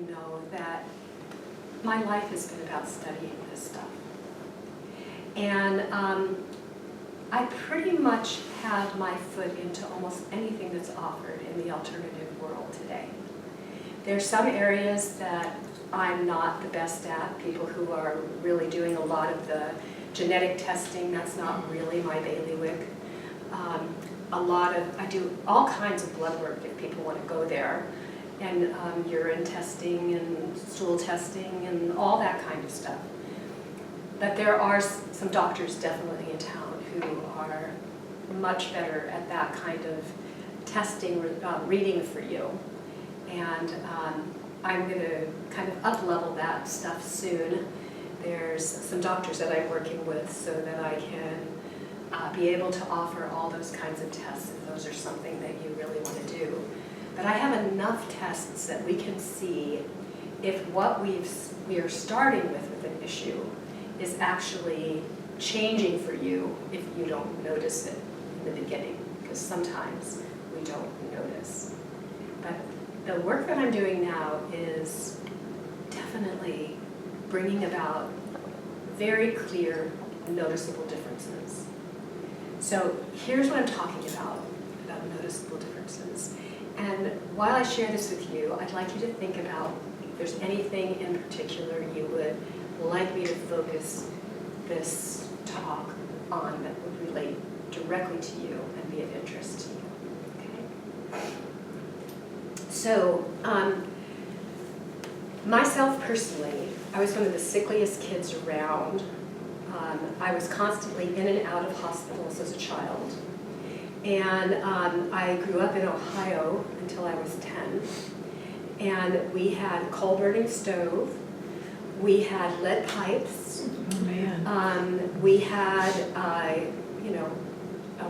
you know that my life has been about studying this stuff. And I pretty much have my foot into almost anything that's offered in the alternative world today. There's some areas that I'm not the best at, people who are really doing a lot of the genetic testing, that's not really my bailiwick. I do all kinds of blood work if people want to go there, and urine testing and stool testing and all that kind of stuff. But there are some doctors definitely in town who are much better at that kind of testing, reading for you. And I'm going to kind of up-level that stuff soon. There's some doctors that I'm working with so that I can be able to offer all those kinds of tests if those are something that you really want to do. But I have enough tests that we can see if what we are starting with an issue is actually changing for you if you don't notice it in the beginning, because sometimes we don't notice. But the work that I'm doing now is definitely bringing about very clear, noticeable differences. So here's what I'm talking about noticeable differences. And while I share this with you, I'd like you to think about if there's anything in particular you would like me to focus this talk on that would relate directly to you and be of interest to you. Okay? So, myself personally, I was one of the sickliest kids around. I was constantly in and out of hospitals as a child. And I grew up in Ohio until I was 10. And we had coal-burning stove. We had lead pipes. Oh, man. We had, a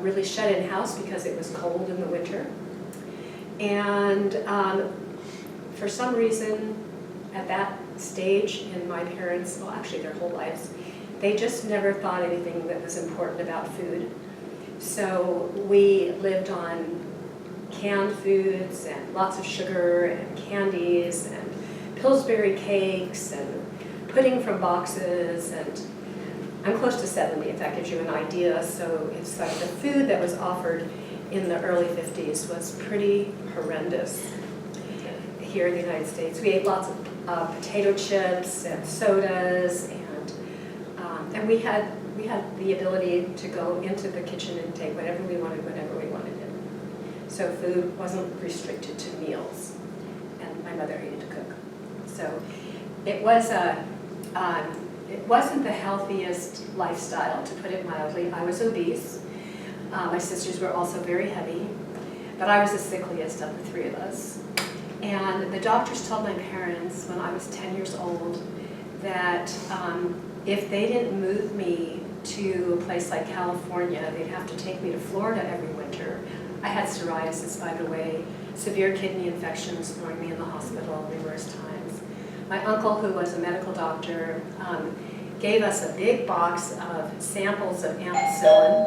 really shut-in house because it was cold in the winter. And for some reason, at that stage in my parents', well, actually their whole lives, they just never thought anything that was important about food. So we lived on canned foods and lots of sugar and candies and Pillsbury cakes and pudding from boxes, and I'm close to 70 if that gives you an idea. So it's like the food that was offered in the early 50s was pretty horrendous here in the United States. We ate lots of potato chips and sodas, and we had the ability to go into the kitchen and take whatever we wanted whenever we wanted it. So food wasn't restricted to meals, and my mother hated to cook. So it wasn't the healthiest lifestyle, to put it mildly. I was obese. My sisters were also very heavy, but I was the sickliest of the three of us. And the doctors told my parents when I was 10 years old that if they didn't move me to a place like California, they'd have to take me to Florida every winter. I had psoriasis, by the way, severe kidney infections, throwing me in the hospital numerous times. My uncle, who was a medical doctor, gave us a big box of samples of ampicillin,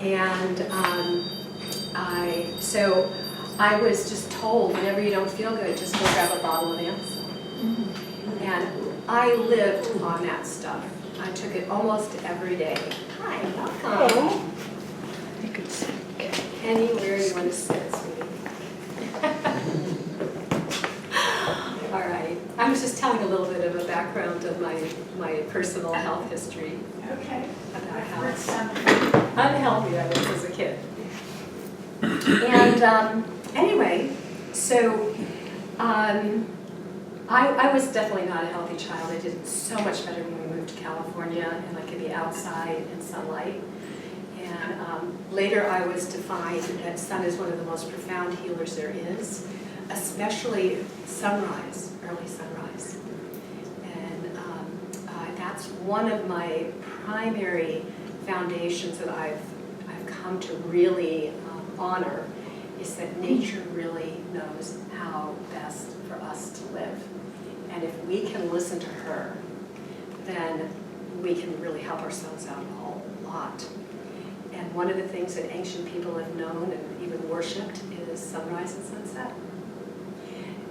and so I was just told, whenever you don't feel good, just go grab a bottle of ampicillin. And I lived on that stuff. I took it almost every day. Hi, welcome. You could sit. Anywhere you want to sit, sweetie. All right. I was just telling a little bit of a background of my personal health history. Okay. About how unhealthy I was as a kid. And anyway, so I was definitely not a healthy child. I did so much better when we moved to California, and I could be outside in sunlight. And later I was to find that sun is one of the most profound healers there is, especially sunrise, early sunrise. And that's one of my primary foundations that I've come to really honor, is that nature really knows how best for us to live. And if we can listen to her, then we can really help ourselves out a whole lot. And one of the things that ancient people have known and even worshipped is sunrise and sunset.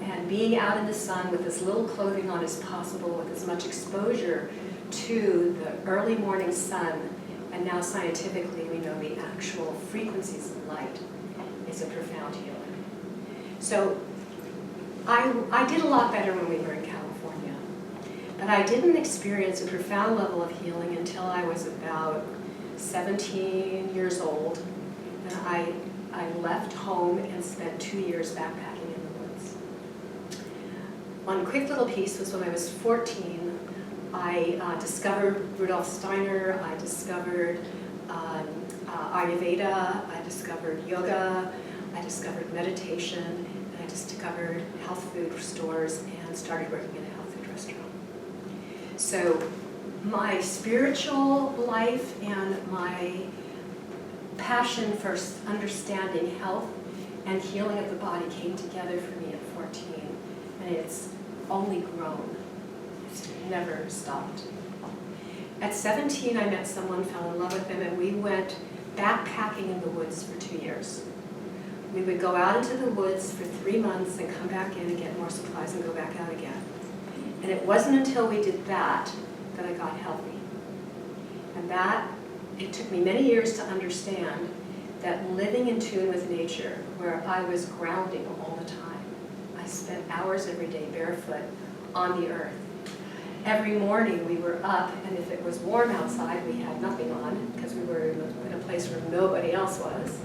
and being out in the sun with as little clothing on as possible, with as much exposure to the early morning sun, and now scientifically we know the actual frequencies of light, is a profound healer. So I did a lot better when we were in California, but I didn't experience a profound level of healing until I was about 17 years old, and I left home and spent 2 years backpacking in the woods. One quick little piece was when I was 14, I discovered Rudolf Steiner, I discovered Ayurveda, I discovered yoga, I discovered meditation, and I discovered health food stores and started working in a health food restaurant. So my spiritual life and my passion for understanding health and healing of the body came together for me at 14, and it's only grown. It's never stopped. At 17, I met someone, fell in love with him, and we went backpacking in the woods for 2 years. We would go out into the woods for 3 months and come back in and get more supplies and go back out again. And it wasn't until we did that that I got healthy. And it took me many years to understand that living in tune with nature, where I was grounding all the time. I spent hours every day barefoot on the earth. Every morning we were up, and if it was warm outside, we had nothing on because we were in a place where nobody else was.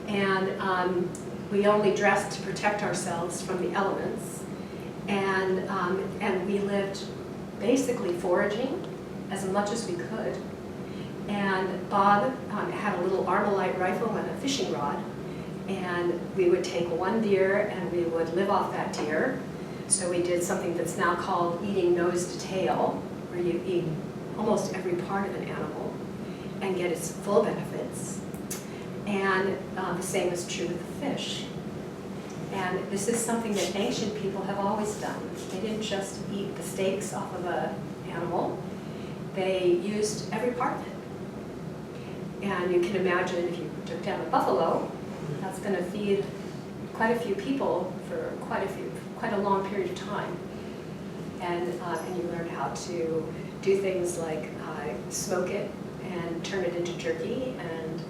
And we only dressed to protect ourselves from the elements. And we lived basically foraging as much as we could. And Bob had a little Armalite rifle and a fishing rod, and we would take one deer and we would live off that deer. So we did something that's now called eating nose to tail, where you eat almost every part of an animal and get its full benefits. And the same is true with the fish. And this is something that ancient people have always done. They didn't just eat the steaks off of an animal. They used every part of it. And you can imagine if you took down a buffalo, that's going to feed quite a few people for quite a long period of time. And you learn how to do things like smoke it and turn it into jerky, and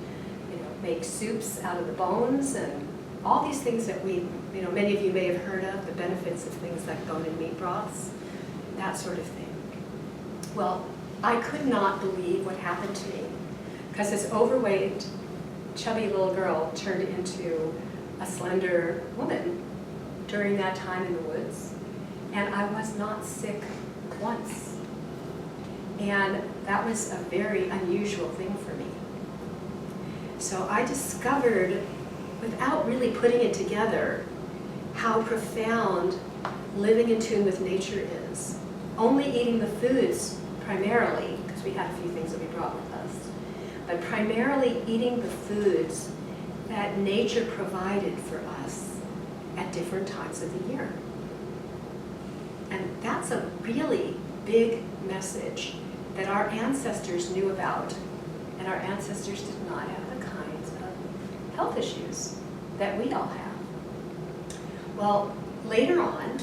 make soups out of the bones, and all these things that many of you may have heard of, the benefits of things like bone and meat broths, that sort of thing. Well, I could not believe what happened to me, because this overweight, chubby little girl turned into a slender woman during that time in the woods, and I was not sick once. And that was a very unusual thing for me. So I discovered, without really putting it together, how profound living in tune with nature is. Only eating the foods primarily, because we had a few things that we brought with us, but primarily eating the foods that nature provided for us at different times of the year. And that's a really big message that our ancestors knew about, and our ancestors did not have the kinds of health issues that we all have. Well, later on,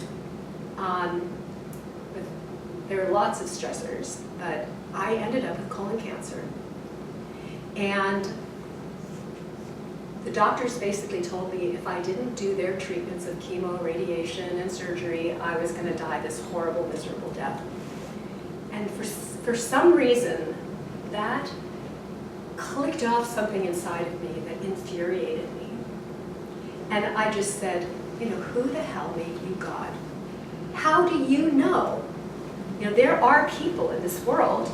there were lots of stressors, but I ended up with colon cancer. And the doctors basically told me if I didn't do their treatments of chemo, radiation, and surgery, I was going to die this horrible, miserable death. And for some reason, that clicked off something inside of me that infuriated me. And I just said, who the hell made you God? How do you know? There are people in this world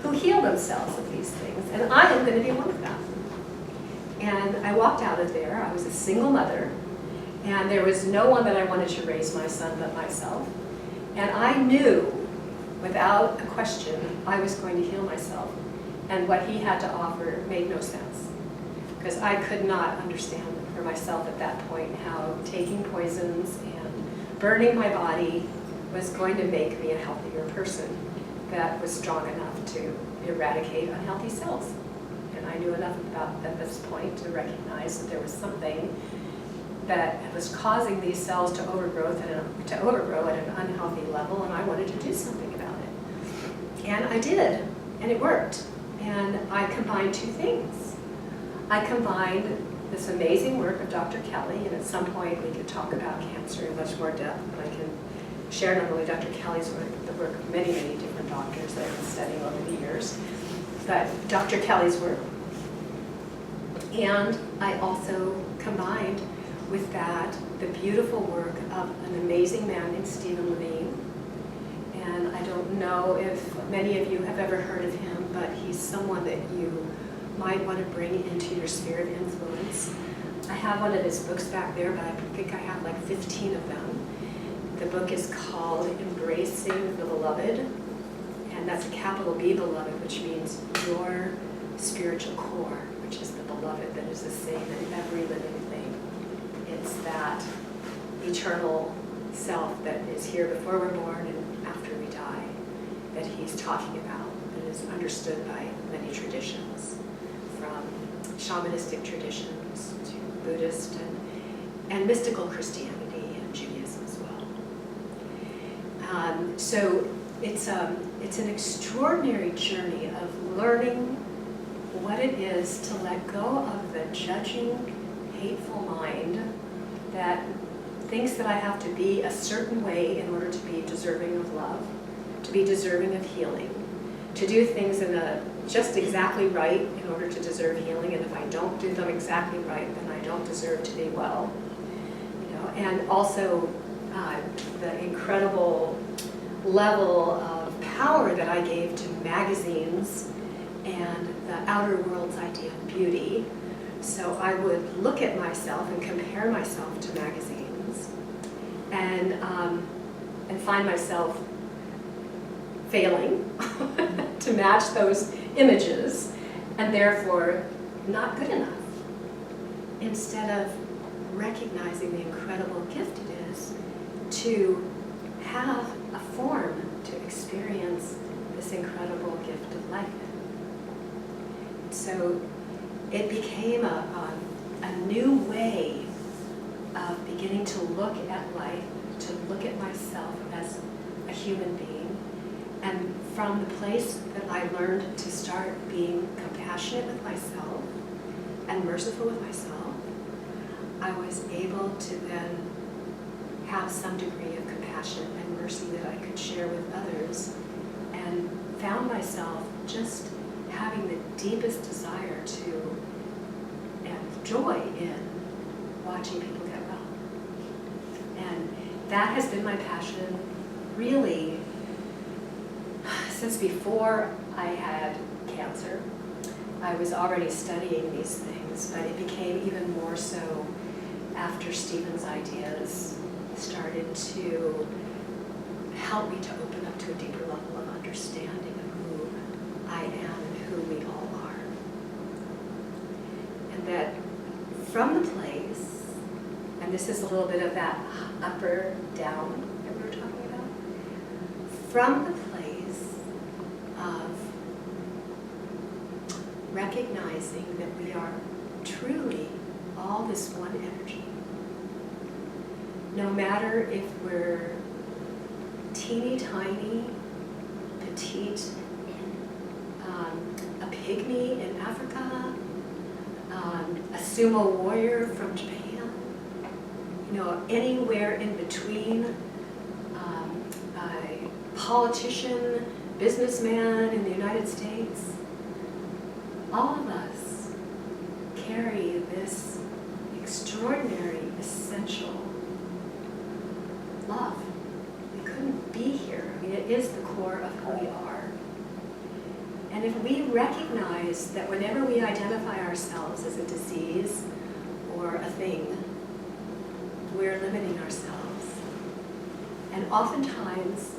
who heal themselves of these things, and I am going to be one of them. And I walked out of there. I was a single mother, and there was no one that I wanted to raise my son but myself. And I knew, without a question, I was going to heal myself. And what he had to offer made no sense, because I could not understand for myself at that point how taking poisons and burning my body was going to make me a healthier person that was strong enough to eradicate unhealthy cells. And I knew enough about at this point to recognize that there was something that was causing these cells to overgrow at an unhealthy level, and I wanted to do something about it. And I did, and it worked. And I combined two things. I combined this amazing work of Dr. Kelly, and at some point we could talk about cancer in much more depth, but I can share not only Dr. Kelly's work, but the work of many, many different doctors that I've been studying over the years, but Dr. Kelly's work. And I also combined with that the beautiful work of an amazing man named Stephen Levine. And I don't know if many of you have ever heard of him, but he's someone that you might want to bring into your sphere of influence. I have one of his books back there, but I think I have like 15 of them. The book is called Embracing the Beloved, and that's a capital B beloved, which means your spiritual core, which is the beloved that is the same in every living thing. It's that eternal self that is here before we're born and after we die that he's talking about, that is understood by many traditions, from shamanistic traditions to Buddhist and mystical Christianity and Judaism as well. So it's an extraordinary journey of learning what it is to let go of the judging, hateful mind that thinks that I have to be a certain way in order to be deserving of love, to be deserving of healing, to do things in a just exactly right in order to deserve healing, and if I don't do them exactly right, then I don't deserve to be well. You know, and also the incredible level of power that I gave to magazines and the outer world's idea of beauty. So I would look at myself and compare myself to magazines and find myself failing to match those images and therefore not good enough. Instead of recognizing the incredible gift it is to have a form to experience this incredible gift of life. So it became a new way of beginning to look at life, to look at myself as a human being. And from the place that I learned to start being compassionate with myself and merciful with myself, I was able to then have some degree of compassion and mercy that I could share with others, and found myself just having the deepest desire to and joy in watching people get well. And that has been my passion really since before I had cancer. I was already studying these things, but it became even more so after Stephen's ideas started to help me to open up to a deeper level of understanding of who I am and who we all are. And that from the place, and this is a little bit of that up or down that we were talking about, from the place of recognizing that we are truly all this one energy. No matter if we're teeny tiny, petite, a pygmy in Africa, a sumo warrior from Japan, you know, anywhere in between, a politician, businessman in the United States, all of us carry this extraordinary, essential love. We couldn't be here. I mean, it is the core of who we are. And if we recognize that whenever we identify ourselves as a disease or a thing, we're limiting ourselves. And oftentimes,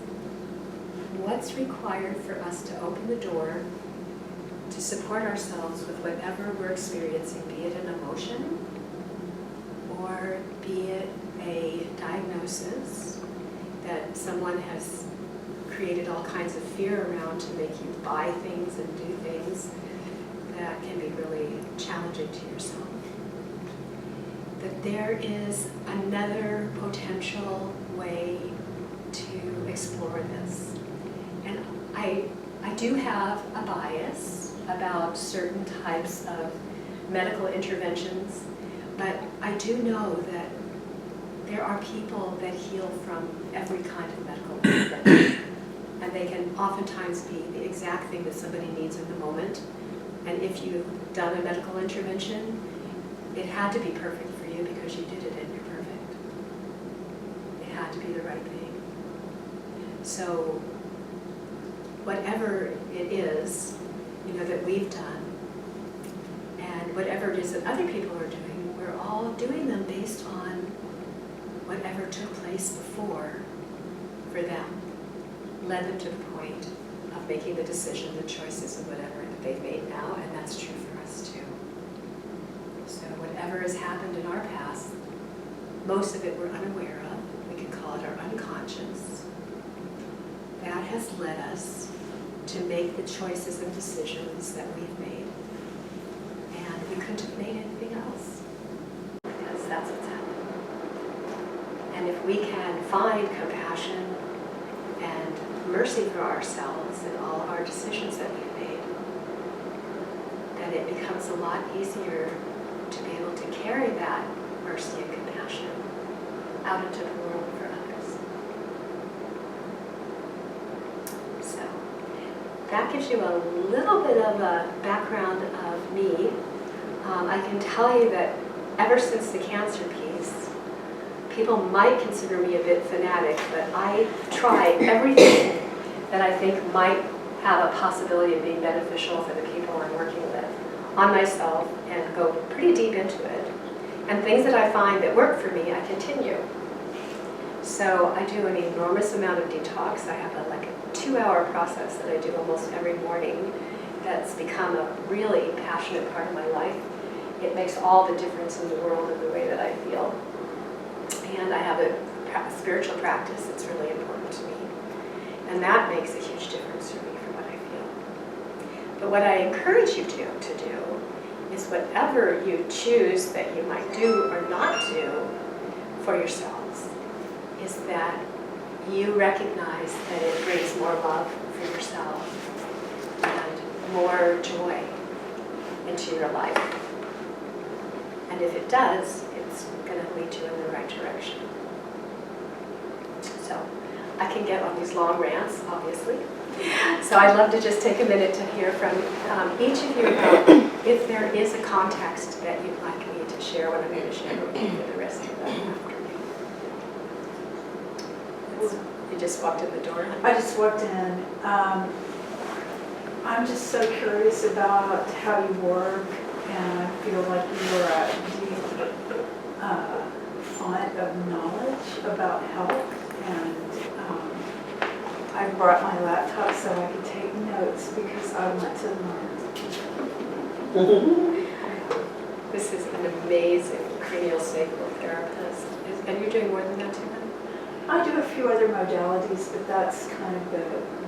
what's required for us to open the door to support ourselves with whatever we're experiencing, be it an emotion or be it a diagnosis that someone has created all kinds of fear around to make you buy things and do things that can be really challenging to yourself. that there is another potential way to explore this. And I do have a bias about certain types of medical interventions, but I do know that there are people that heal from every kind of medical intervention. And they can oftentimes be the exact thing that somebody needs in the moment. And if you've done a medical intervention, it had to be perfect for you because you did it and you're perfect. It had to be the right thing. So whatever it is, that we've done, and whatever it is that other people are doing, we're all doing them based on whatever took place before for them, led them to the point of making the decision, the choices, and whatever that they've made now, and that's true for us too. So whatever has happened in our past, most of it we're unaware of. We can call it our unconscious. That has led us to make the choices and decisions that we've made. And we couldn't have made anything else, because that's what's happened. And if we can find compassion and mercy for ourselves in all our decisions that we've made, then it becomes a lot easier to be able to carry that mercy and compassion out into the world for others. So that gives you a little bit of a background of me. I can tell you that ever since the cancer piece, people might consider me a bit fanatic, but I try everything that I think might have a possibility of being beneficial for the people I'm working with on myself and go pretty deep into it. And things that I find that work for me, I continue. So I do an enormous amount of detox. I have a 2-hour process that I do almost every morning that's become a really passionate part of my life. It makes all the difference in the world in the way that I feel. And I have a spiritual practice that's really important to me. And that makes a huge difference for me for what I feel. But what I encourage you to do is whatever you choose that you might do or not do for yourselves, is that you recognize that it brings more love for yourself and more joy into your life. And if it does, it's going to lead you in the right direction. So I can get on these long rants, obviously. So I'd love to just take a minute to hear from each of you about if there is a context that you'd like me to share what I'm going to share with you for the rest of the afternoon. You just walked in the door, honey? I just walked in. I'm just so curious about how you work, and I feel like you are a deep font of knowledge about health. And I brought my laptop so I could take notes because I want to learn. This is an amazing cranial sacral therapist. And you're doing more than that too, honey? I do a few other modalities, but that's kind of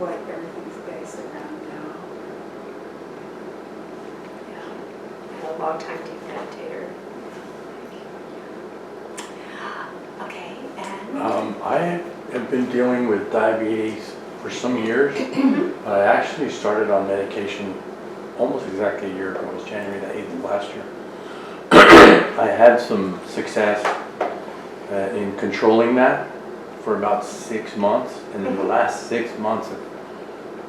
what everything's based around now. Yeah, I'm a long-time deep meditator. Okay, and? I have been dealing with diabetes for some years. I actually started on medication almost exactly a year ago. It was January the 8th of last year. I had some success in controlling that for about 6 months, and in the last 6 months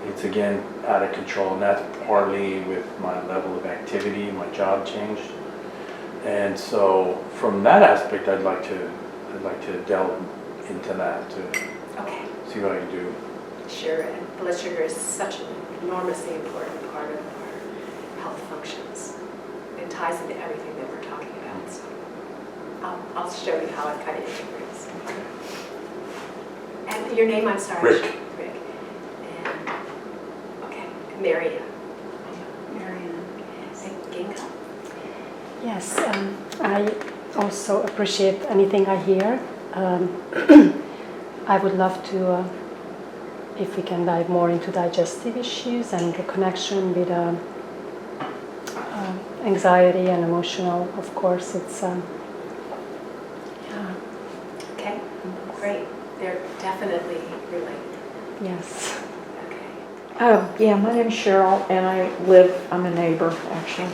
it's again out of control, and that's partly with my level of activity. My job changed, and so from that aspect I'd like to delve into that to see what I can do. Sure, and blood sugar is such an enormously important part of our health functions. It ties into everything that we're talking about, so I'll show you how it kind of integrates. And your name, I'm sorry? Rick. Rick. And, okay, Meridian. Marianne. And Ginka. Yes, I also appreciate anything I hear. I would love to, if we can dive more into digestive issues and the connection with anxiety and emotional. Of course, it's they're definitely related. Yes. Okay. Yeah, my name's Cheryl, and I'm a neighbor, actually.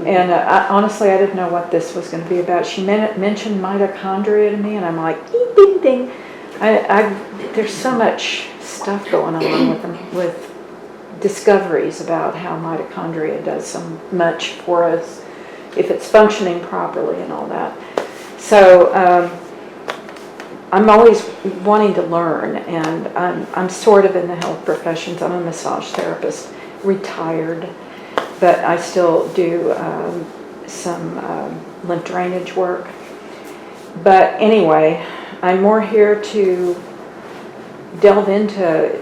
And honestly, I didn't know what this was going to be about. She mentioned mitochondria to me, and I'm like, ding, ding, ding. There's so much stuff going on with discoveries about how mitochondria does so much for us if it's functioning properly and all that. So I'm always wanting to learn, and I'm sort of in the health professions. I'm a massage therapist, retired, but I still do some lymph drainage work. But anyway, I'm more here to delve into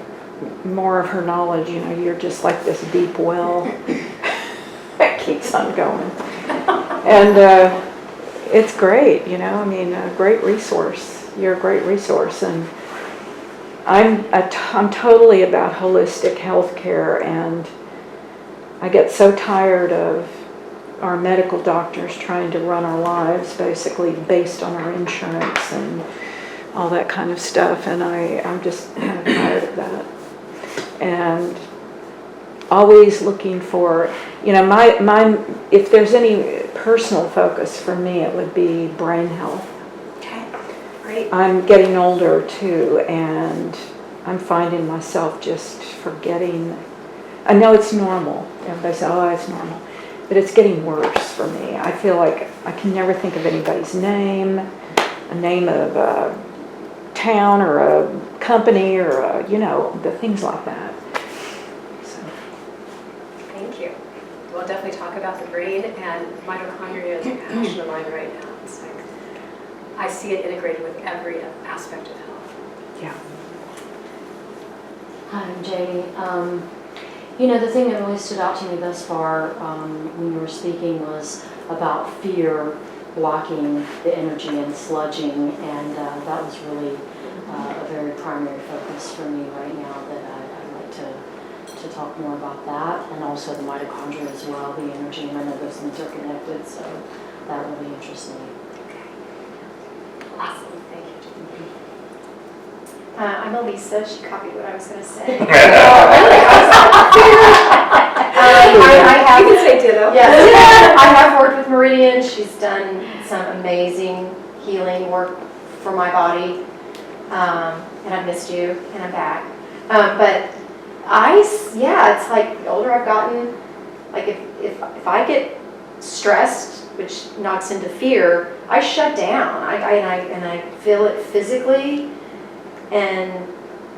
more of her knowledge. You know, you're just like this deep well that keeps on going. And it's great, you know, I mean, a great resource. You're a great resource. And I'm totally about holistic health care, and I get so tired of our medical doctors trying to run our lives basically based on our insurance and all that kind of stuff, and I'm just kind of tired of that. And always looking for, you know, my if there's any personal focus for me, it would be brain health. Okay, great. I'm getting older too, and I'm finding myself just forgetting. I know it's normal. Everybody says, oh, it's normal. But it's getting worse for me. I feel like I can never think of anybody's name, a name of a town or a company or, you know, the things like that. So. Thank you. We'll definitely talk about the brain, and mitochondria is a passion of mine right now. It's like, I see it integrated with every aspect of health. Yeah. Hi, I'm Jamie. You know, the thing that really stood out to me thus far when you were speaking was about fear blocking the energy and sludging, and that was really a very primary focus for me right now, that I'd like to talk more about that, and also the mitochondria as well, the energy, and I know those things are connected, so that really interests me. Okay. Awesome. Thank you. I'm Elisa. She copied what I was going to say. You can say ditto. Yes, I have worked with Meridian. She's done some amazing healing work for my body, and I've missed you, and I'm back. But it's like the older I've gotten, like if I get stressed, which knocks into fear, I shut down. I feel it physically. And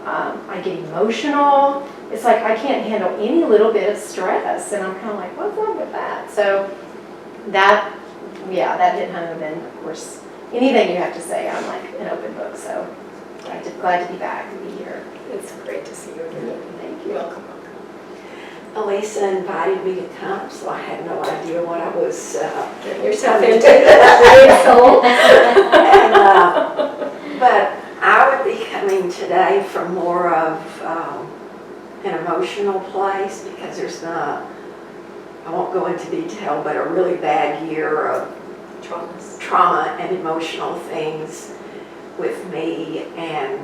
I get emotional. It's like I can't handle any little bit of stress, and I'm kind of like, what's wrong with that? So that hit home, and of course, anything you have to say, I'm like an open book. So glad to be back and be here. It's great to see you again. Thank you. Welcome. Elisa invited me to come, so I had no idea what I was Get yourself coming into to. that soul. But I would be coming today from more of an emotional place, because there's not, I won't go into detail, but a really bad year of Traumas. trauma and emotional things with me. And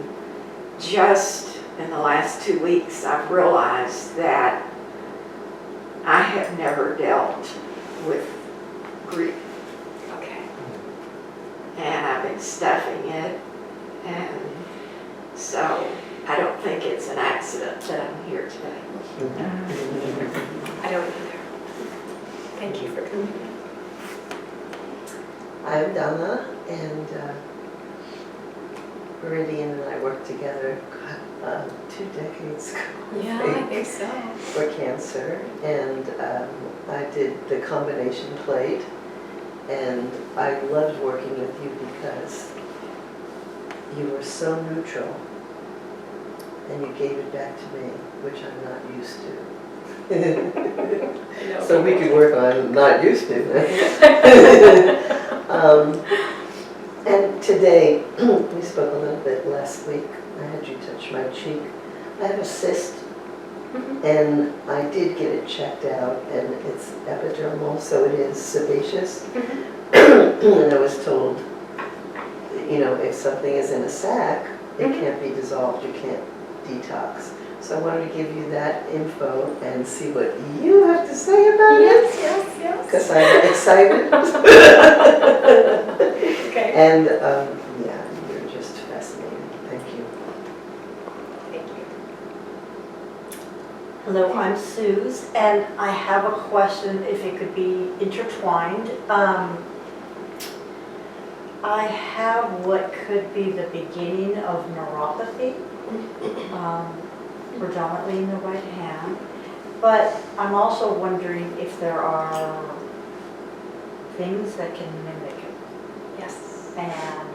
just in the last 2 weeks, I've realized that I have never dealt with grief, Okay. and I've been stuffing it, and so I don't think it's an accident that I'm here today. I don't either. Thank you for coming. I'm Donna, and Meridian and I worked together 2 decades ago. Yeah, I think so. For cancer, and I did the combination plate, and I loved working with you because you were so neutral, and you gave it back to me, which I'm not used to. So we could work on not used to. And today, we spoke a little bit last week. I had you touch my cheek. I have a cyst, and I did get it checked out, and it's epidermal, so it is sebaceous. And I was told, you know, if something is in a sac, It can't be dissolved, you can't detox. So I wanted to give you that info and see what you have to say about it. Yes. Because I'm excited. Okay. And yeah, you're just fascinating. Thank you. Thank you. Hello, I'm Suze, and I have a question, if it could be intertwined. I have what could be the beginning of neuropathy, predominantly in the right hand, but I'm also wondering if there are things that can mimic it. Yes. And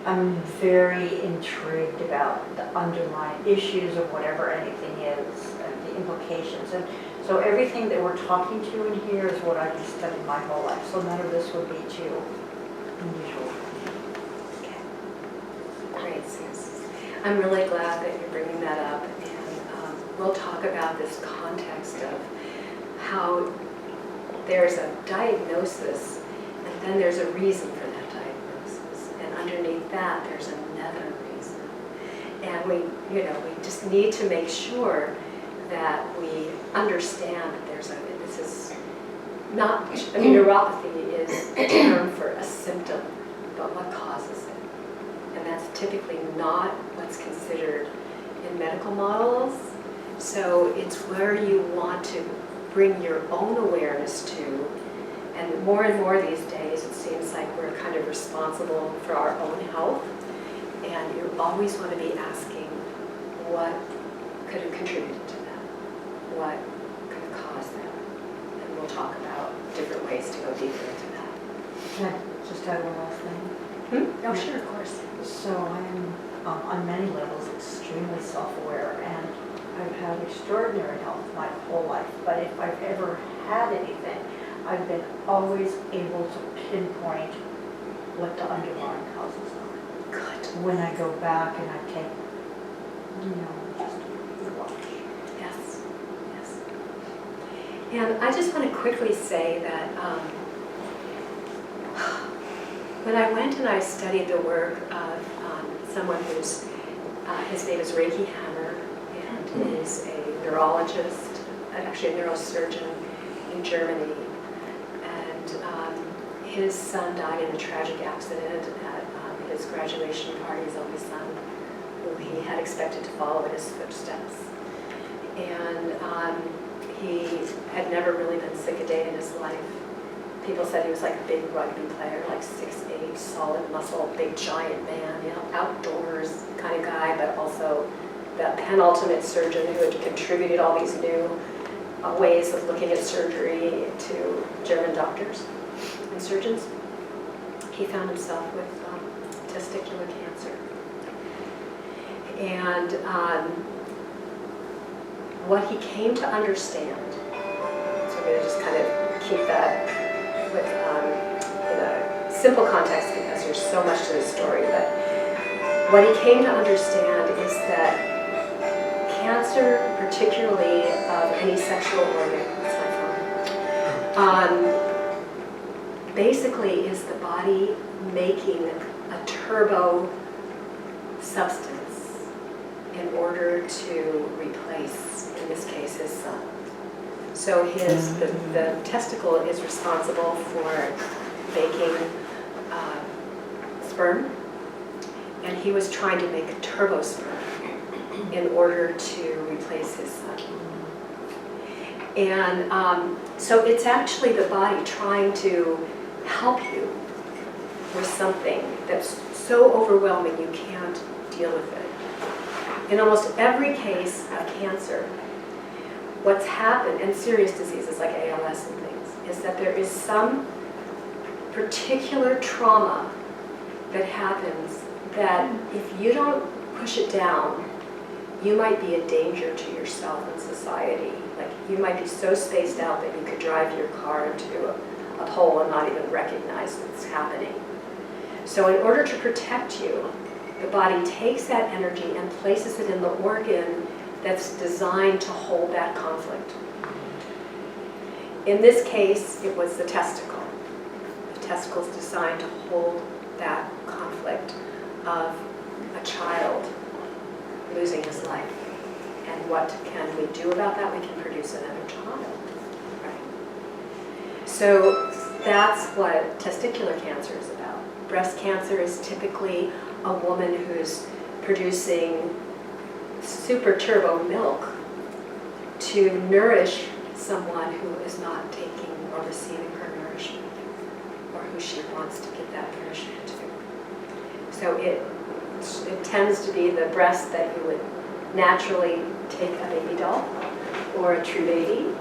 I'm very intrigued about the underlying issues of whatever anything is and the implications. And so everything that we're talking to in here is what I've studied my whole life. So none of this would be too unusual. Great, Suze. I'm really glad that you're bringing that up, and we'll talk about this context of how there's a diagnosis and then there's a reason for that diagnosis, and underneath that there's another reason. And we just need to make sure that we understand that this is not, neuropathy is a term for a symptom, but what causes it. And that's typically not what's considered in medical models. So it's where you want to bring your own awareness to. And more these days, it seems like we're kind of responsible for our own health. And you always want to be asking what could have contributed to that? What could have caused that? And we'll talk about different ways to go deeper into that. Can I just add one last thing? Oh, sure, of course. So I am, on many levels, extremely self-aware, and I've had extraordinary health my whole life. But if I've ever had anything, I've been always able to pinpoint what the underlying causes are. Good. When I go back and I take, just watch. Yes, yes. And I just want to quickly say that when I went and I studied the work of someone who's, his name is Reiki Hammer, and is a neurologist, actually a neurosurgeon in Germany. And his son died in a tragic accident at his graduation party, his only son, who he had expected to follow in his footsteps. And he had never really been sick a day in his life. People said he was like a big rugby player, like 6'8", solid muscle, big giant man, outdoors kind of guy, but also the penultimate surgeon who had contributed all these new ways of looking at surgery to German doctors and surgeons. He found himself with testicular cancer. And what he came to understand, so I'm going to just kind of keep that with in a simple context because there's so much to the story, but what he came to understand is that cancer, particularly of any sexual organ, that's my phone, basically is the body making a turbo substance in order to replace, in this case, his son. So the testicle is responsible for making sperm, and he was trying to make a turbo sperm in order to replace his son. And so it's actually the body trying to help you with something that's so overwhelming you can't deal with it. In almost every case of cancer, what's happened, and serious diseases like ALS and things, is that there is some particular trauma that happens that if you don't push it down, you might be a danger to yourself and society. Like you might be so spaced out that you could drive your car into a pole and not even recognize what's happening. So in order to protect you, the body takes that energy and places it in the organ that's designed to hold that conflict. In this case, it was the testicle. The testicle is designed to hold that conflict of a child losing his life. And what can we do about that? We can produce another child, right? So that's what testicular cancer is about. Breast cancer is typically a woman who's producing super turbo milk to nourish someone who is not taking or receiving her nourishment, or who she wants to give that nourishment to. So it tends to be the breast that you would naturally take a baby doll or a true baby.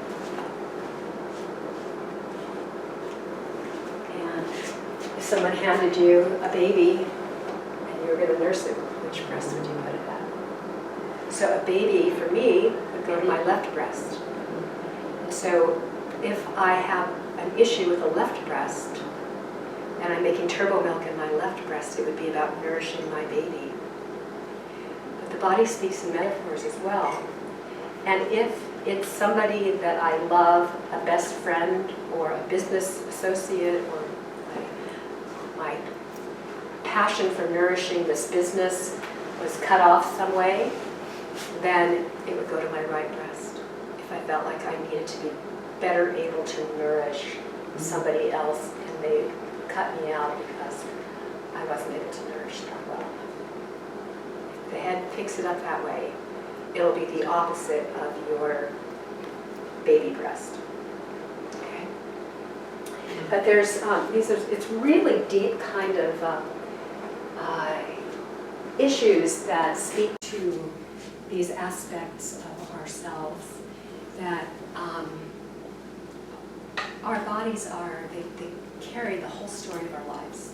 And if someone handed you a baby and you were going to nurse it, which breast would you put it at? So a baby, for me, would go to my left breast. And so if I have an issue with the left breast, and I'm making turbo milk in my left breast, it would be about nourishing my baby. But the body speaks in metaphors as well. And if it's somebody that I love, a best friend, or a business associate, or my passion for nourishing this business was cut off some way, then it would go to my right breast. If I felt like I needed to be better able to nourish somebody else and they cut me out because I wasn't able to nourish them well. If the head picks it up that way, it'll be the opposite of your baby breast. Okay? But there's it's really deep kind of issues that speak to these aspects of ourselves that our bodies they carry the whole story of our lives.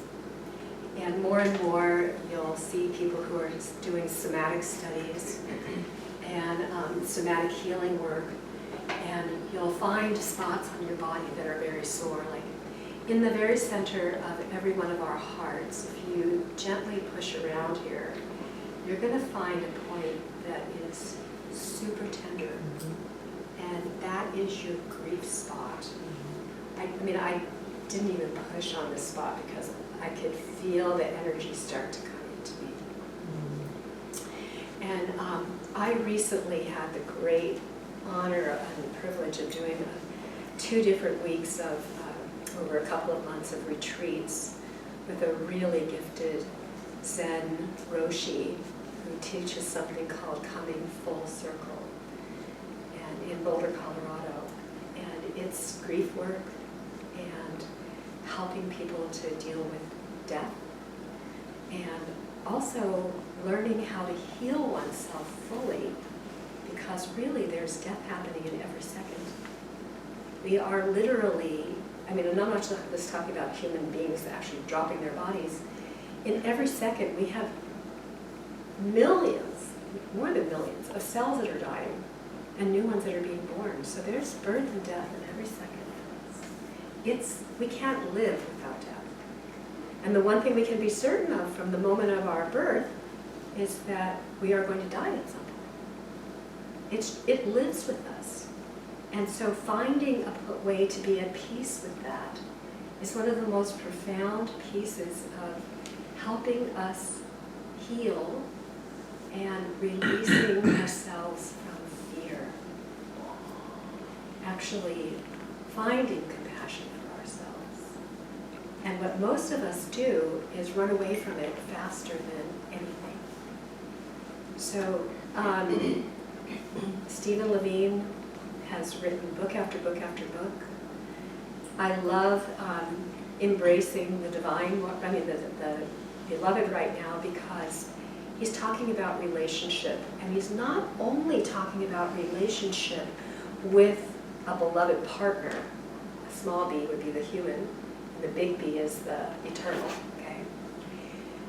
And more you'll see people who are doing somatic studies and somatic healing work, and you'll find spots on your body that are very sore. Like in the very center of every one of our hearts, if you gently push around here, you're going to find a point that is super tender. And that is your grief spot. I mean, I didn't even push on this spot because I could feel the energy start to come into me. And I recently had the great honor and privilege of doing 2 different weeks of, over a couple of months of retreats with a really gifted Zen Roshi who teaches something called Coming Full Circle, and in Boulder, Colorado. And it's grief work and helping people to deal with death, and also learning how to heal oneself fully, because really there's death happening in every second. We are literally, I mean, and I'm not just talking about human beings actually dropping their bodies. In every second we have millions, more than millions, of cells that are dying and new ones that are being born. So there's birth and death in every second. We can't live without death. And the one thing we can be certain of from the moment of our birth is that we are going to die at some point. It lives with us. And so finding a way to be at peace with that is one of the most profound pieces of helping us heal and releasing ourselves from fear. Actually finding compassion for ourselves. And what most of us do is run away from it faster than anything. So Stephen Levine has written book after book after book. I love embracing the divine, I mean the beloved right now, because he's talking about relationship, and he's not only talking about relationship with a beloved partner. A small b would be the human, and the big B is the eternal, okay?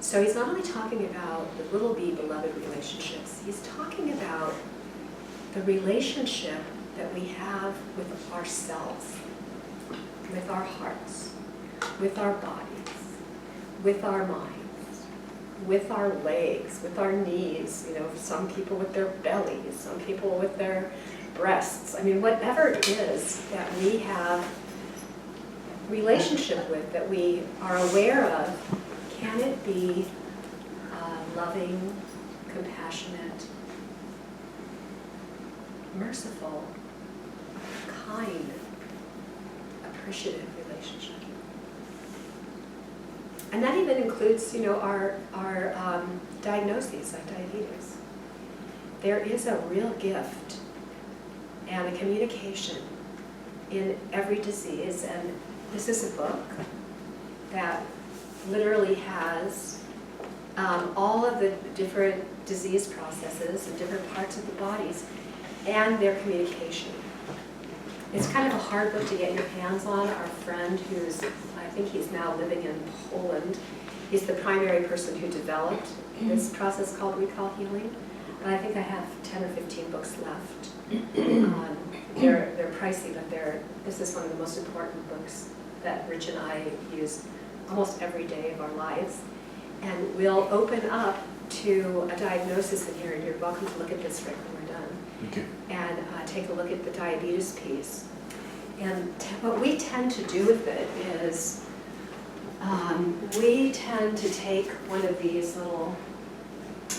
So he's not only talking about the little b beloved relationships, he's talking about the relationship that we have with ourselves, with our hearts, with our bodies, with our minds, with our legs, with our knees, you know, some people with their bellies, some people with their breasts. I mean, whatever it is that we have relationship with, that we are aware of, can it be loving, compassionate, merciful, kind, appreciative relationship. And that even includes, our diagnoses like diabetes. There is a real gift and a communication in every disease, and this is a book that literally has all of the different disease processes and different parts of the bodies and their communication. It's kind of a hard book to get your hands on. Our friend who's, I think he's now living in Poland, he's the primary person who developed this process called recall healing. But I think I have 10 or 15 books left. They're pricey, but this is one of the most important books that Rich and I use almost every day of our lives. And we'll open up to a diagnosis in here, and you're welcome to look at this right when we're done. Okay. And take a look at the diabetes piece. And what we tend to do with it is we tend to take one of these little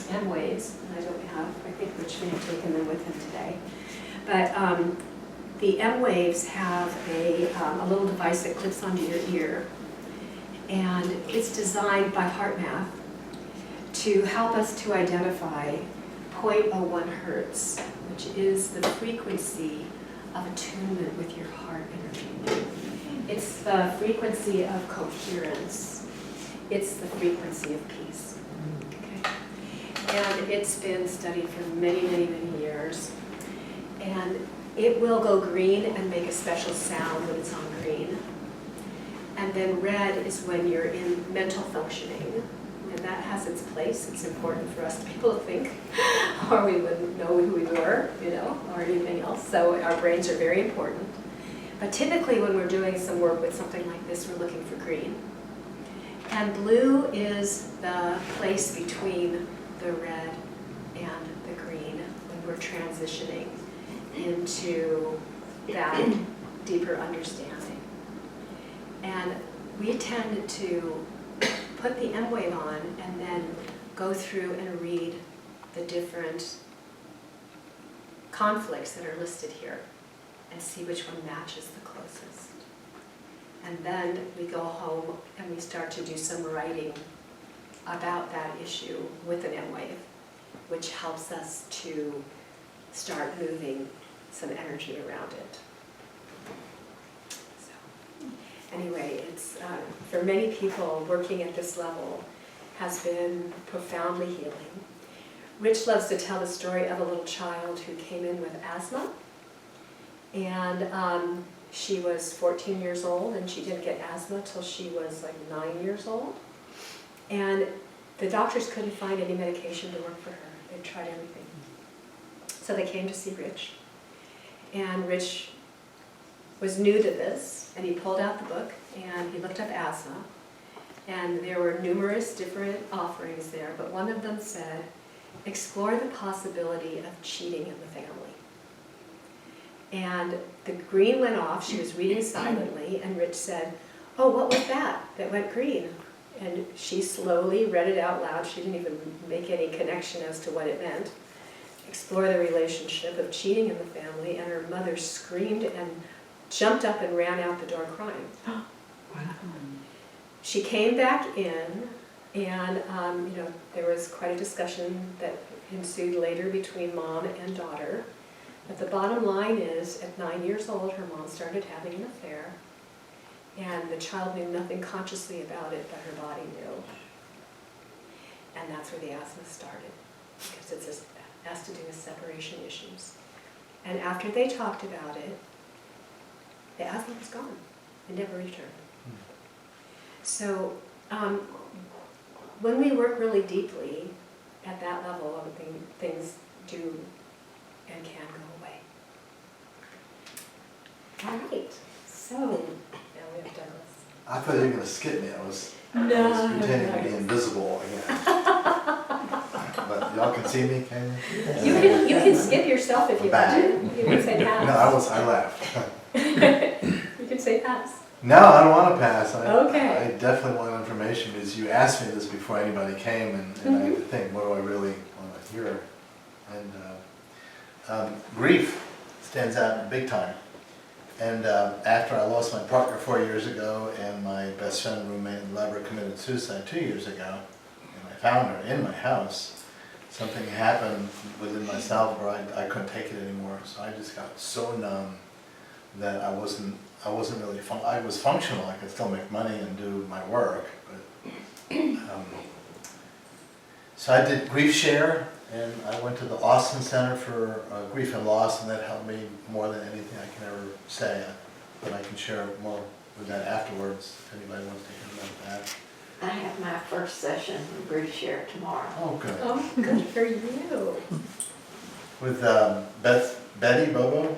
M-waves, and I think Rich may have taken them with him today. But the M-waves have a little device that clips onto your ear, and it's designed by HeartMath to help us to identify 0.01 hertz, which is the frequency of attunement with your heart energy. It's the frequency of coherence. It's the frequency of peace. Okay? And it's been studied for many, many, many years. And it will go green and make a special sound when it's on green. And then red is when you're in mental functioning. And that has its place. It's important for us to be able to think, or we wouldn't know who we were, or anything else. So our brains are very important. But typically when we're doing some work with something like this, we're looking for green. And blue is the place between the red and the green when we're transitioning into that deeper understanding. And we tend to put the M wave on and then go through and read the different conflicts that are listed here and see which one matches the closest. And then we go home and we start to do some writing about that issue with an M wave, which helps us to start moving some energy around it. Anyway, it's for many people working at this level has been profoundly healing. Rich loves to tell the story of a little child who came in with asthma, and she was 14 years old, and she didn't get asthma till she was like 9 years old. And the doctors couldn't find any medication to work for her. They tried everything. So they came to see Rich, and Rich was new to this, and he pulled out the book and he looked up asthma, and there were numerous different offerings there, but one of them said, explore the possibility of cheating in the family. And the green went off, she was reading silently, and Rich said, oh, what was that went green? And she slowly read it out loud, she didn't even make any connection as to what it meant. Explore the relationship of cheating in the family, and her mother screamed and jumped up and ran out the door crying. She came back in, and there was quite a discussion that ensued later between mom and daughter. But the bottom line is, at 9 years old, her mom started having an affair, and the child knew nothing consciously about it, but her body knew. And that's where the asthma started, because it has to do with separation issues. And after they talked about it, the asthma was gone. It never returned. So when we work really deeply at that level, things do and can go away. All right, so now we have Douglas. I thought you were going to skip me. I was pretending to be invisible again. But y'all can see me, can you? You can skip yourself if you want to. You can say pass. No, I laughed. You can say pass. No, I don't want to pass. Okay. I definitely want information because you asked me this before anybody came, and I had to think, what do I really want to hear? And grief stands out big time. And after I lost my partner 4 years ago, and my best friend, roommate, and lover committed suicide 2 years ago, and I found her in my house, something happened within myself where I couldn't take it anymore. So I just got so numb that I wasn't really, I was functional. I could still make money and do my work, but so I did Grief Share, and I went to the Austin Center for Grief and Loss, and that helped me more than anything I can ever say. But I can share more with that afterwards if anybody wants to hear about that. I have my first session of Grief Share tomorrow. Oh, good. Oh, good for you. With Betty Bobo?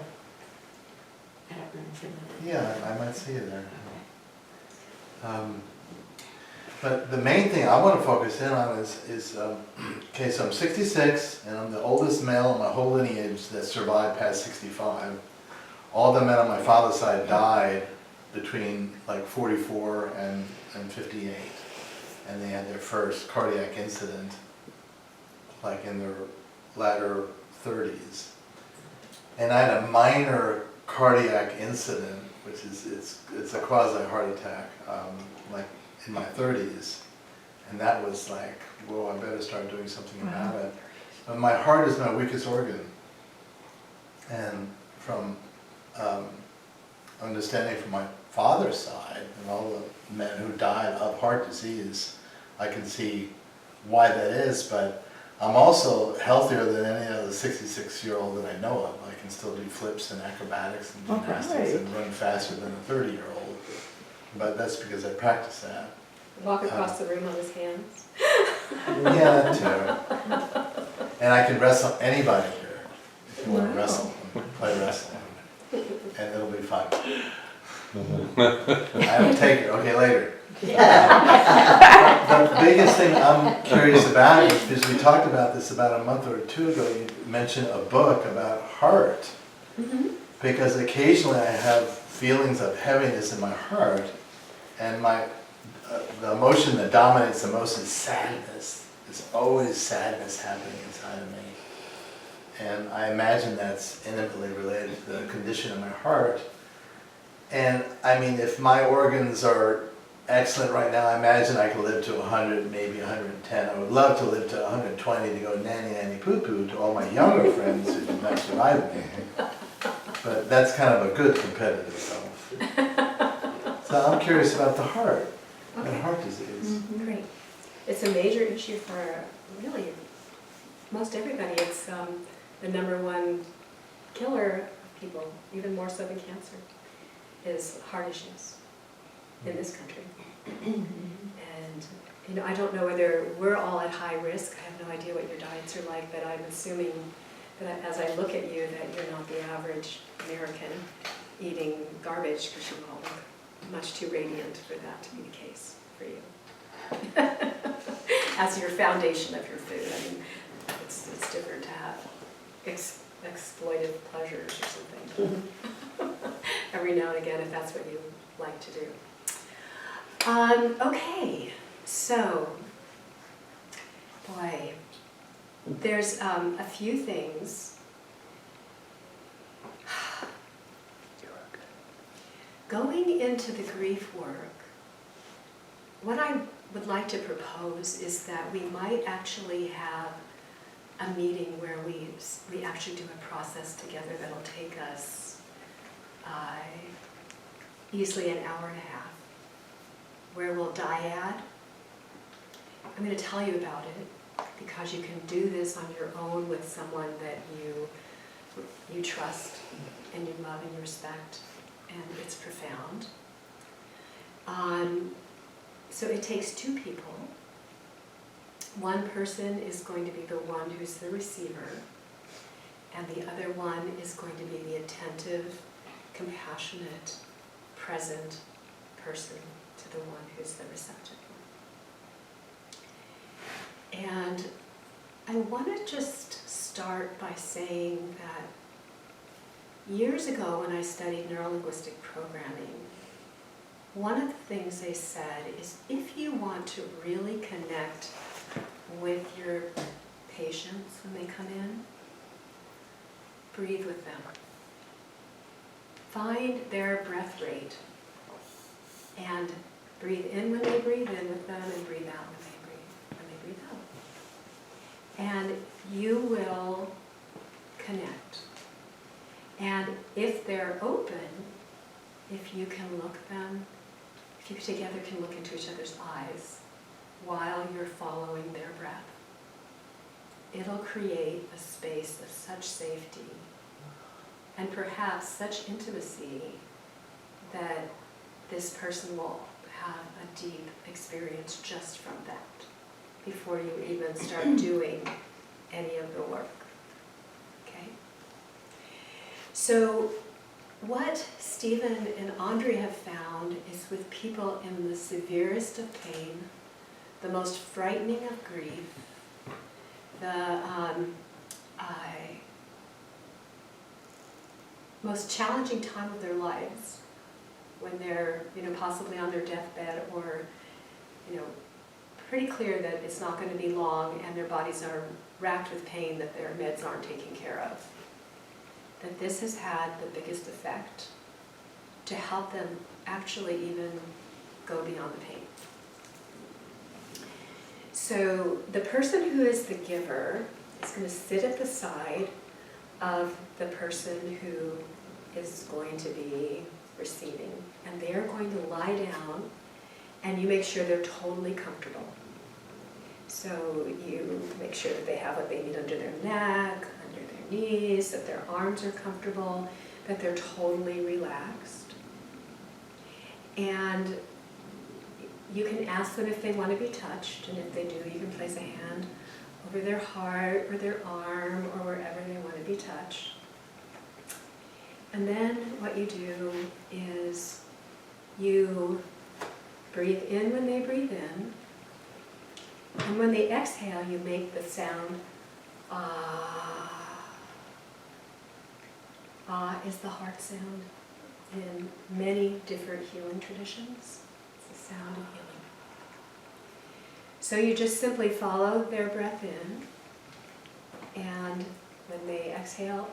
I don't remember. Yeah, I might see you there. But the main thing I want to focus in on is okay, so I'm 66, and I'm the oldest male in my whole lineage that survived past 65. All the men on my father's side died between like 44 and 58. And they had their first cardiac incident like in their latter 30s. And I had a minor cardiac incident, which is it's a quasi heart attack, like in my 30s, and that was like, whoa, I better start doing something about it. But my heart is my weakest organ, and from understanding from my father's side and all the men who died of heart disease, I can see why that is. But I'm also healthier than any other 66-year-old that I know of. I can still do flips and acrobatics and gymnastics and run faster than a 30-year-old. But that's because I practice that. Walk across the room on his hands. Yeah, that too. And I can wrestle anybody here if you want to wrestle, play wrestling. And it'll be fun. I have to take it. Okay, later. The biggest thing I'm curious about is because we talked about this about a month or two ago. You mentioned a book about heart. Because occasionally I have feelings of heaviness in my heart, and the emotion that dominates the most is sadness. There's always sadness happening inside of me. And I imagine that's intimately related to the condition of my heart. And I mean, if my organs are excellent right now, I imagine I could live to 100, maybe 110. I would love to live to 120 to go nanny nanny poo poo to all my younger friends who did not survive me. But that's kind of a good competitive self. So I'm curious about the heart and heart disease. Great. It's a major issue for really most everybody. It's the #1 killer of people, even more so than cancer, is heart issues in this country. And I don't know whether we're all at high risk. I have no idea what your diets are like, but I'm assuming that as I look at you, that you're not the average American eating garbage, because you all look much too radiant for that to be the case for you. As your foundation of your food, I mean, it's different to have exploitive pleasures or something. Every now and again, if that's what you like to do. Okay, so, boy, there's a few things. Going into the grief work, what I would like to propose is that we might actually have a meeting where we actually do a process together that'll take us easily an hour and a half, where we'll dyad. I'm going to tell you about it because you can do this on your own with someone that you trust and you love and you respect, and it's profound. So it takes two people. One person is going to be the one who's the receiver, and the other one is going to be the attentive, compassionate, present person to the one who's the receptive one. And I want to just start by saying that years ago when I studied neurolinguistic programming, one of the things they said is if you want to really connect with your patients when they come in, breathe with them. Find their breath rate and breathe in when they breathe in with them and breathe out when they breathe out. And you will connect. And if they're open, if you can look them, if you together can look into each other's eyes while you're following their breath, it'll create a space of such safety and perhaps such intimacy that this person will have a deep experience just from that before you even start doing any of the work. Okay? So what Stephen and Andre have found is with people in the severest of pain, the most frightening of grief, the most challenging time of their lives, when they're, possibly on their deathbed or, pretty clear that it's not going to be long and their bodies are racked with pain that their meds aren't taking care of, that this has had the biggest effect to help them actually even go beyond the pain. So the person who is the giver is going to sit at the side of the person who is going to be receiving, and they're going to lie down, and you make sure they're totally comfortable. So you make sure that they have what they need under their neck, under their knees, that their arms are comfortable, that they're totally relaxed. And you can ask them if they want to be touched, and if they do, you can place a hand over their heart or their arm or wherever they want to be touched. And then what you do is you breathe in when they breathe in, and when they exhale, you make the sound ah. Ah is the heart sound in many different healing traditions. It's the sound of healing. So you just simply follow their breath in, and when they exhale,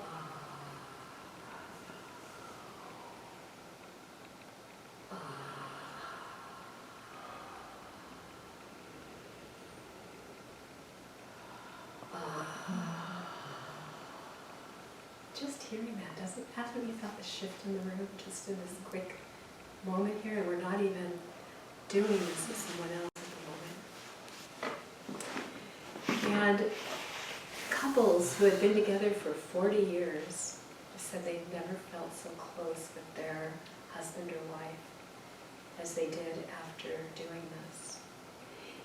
just hearing that doesn't happen. You felt the shift in the room just in this quick moment here, and we're not even doing this with someone else at the moment. And couples who had been together for 40 years said they'd never felt so close with their husband or wife as they did after doing this.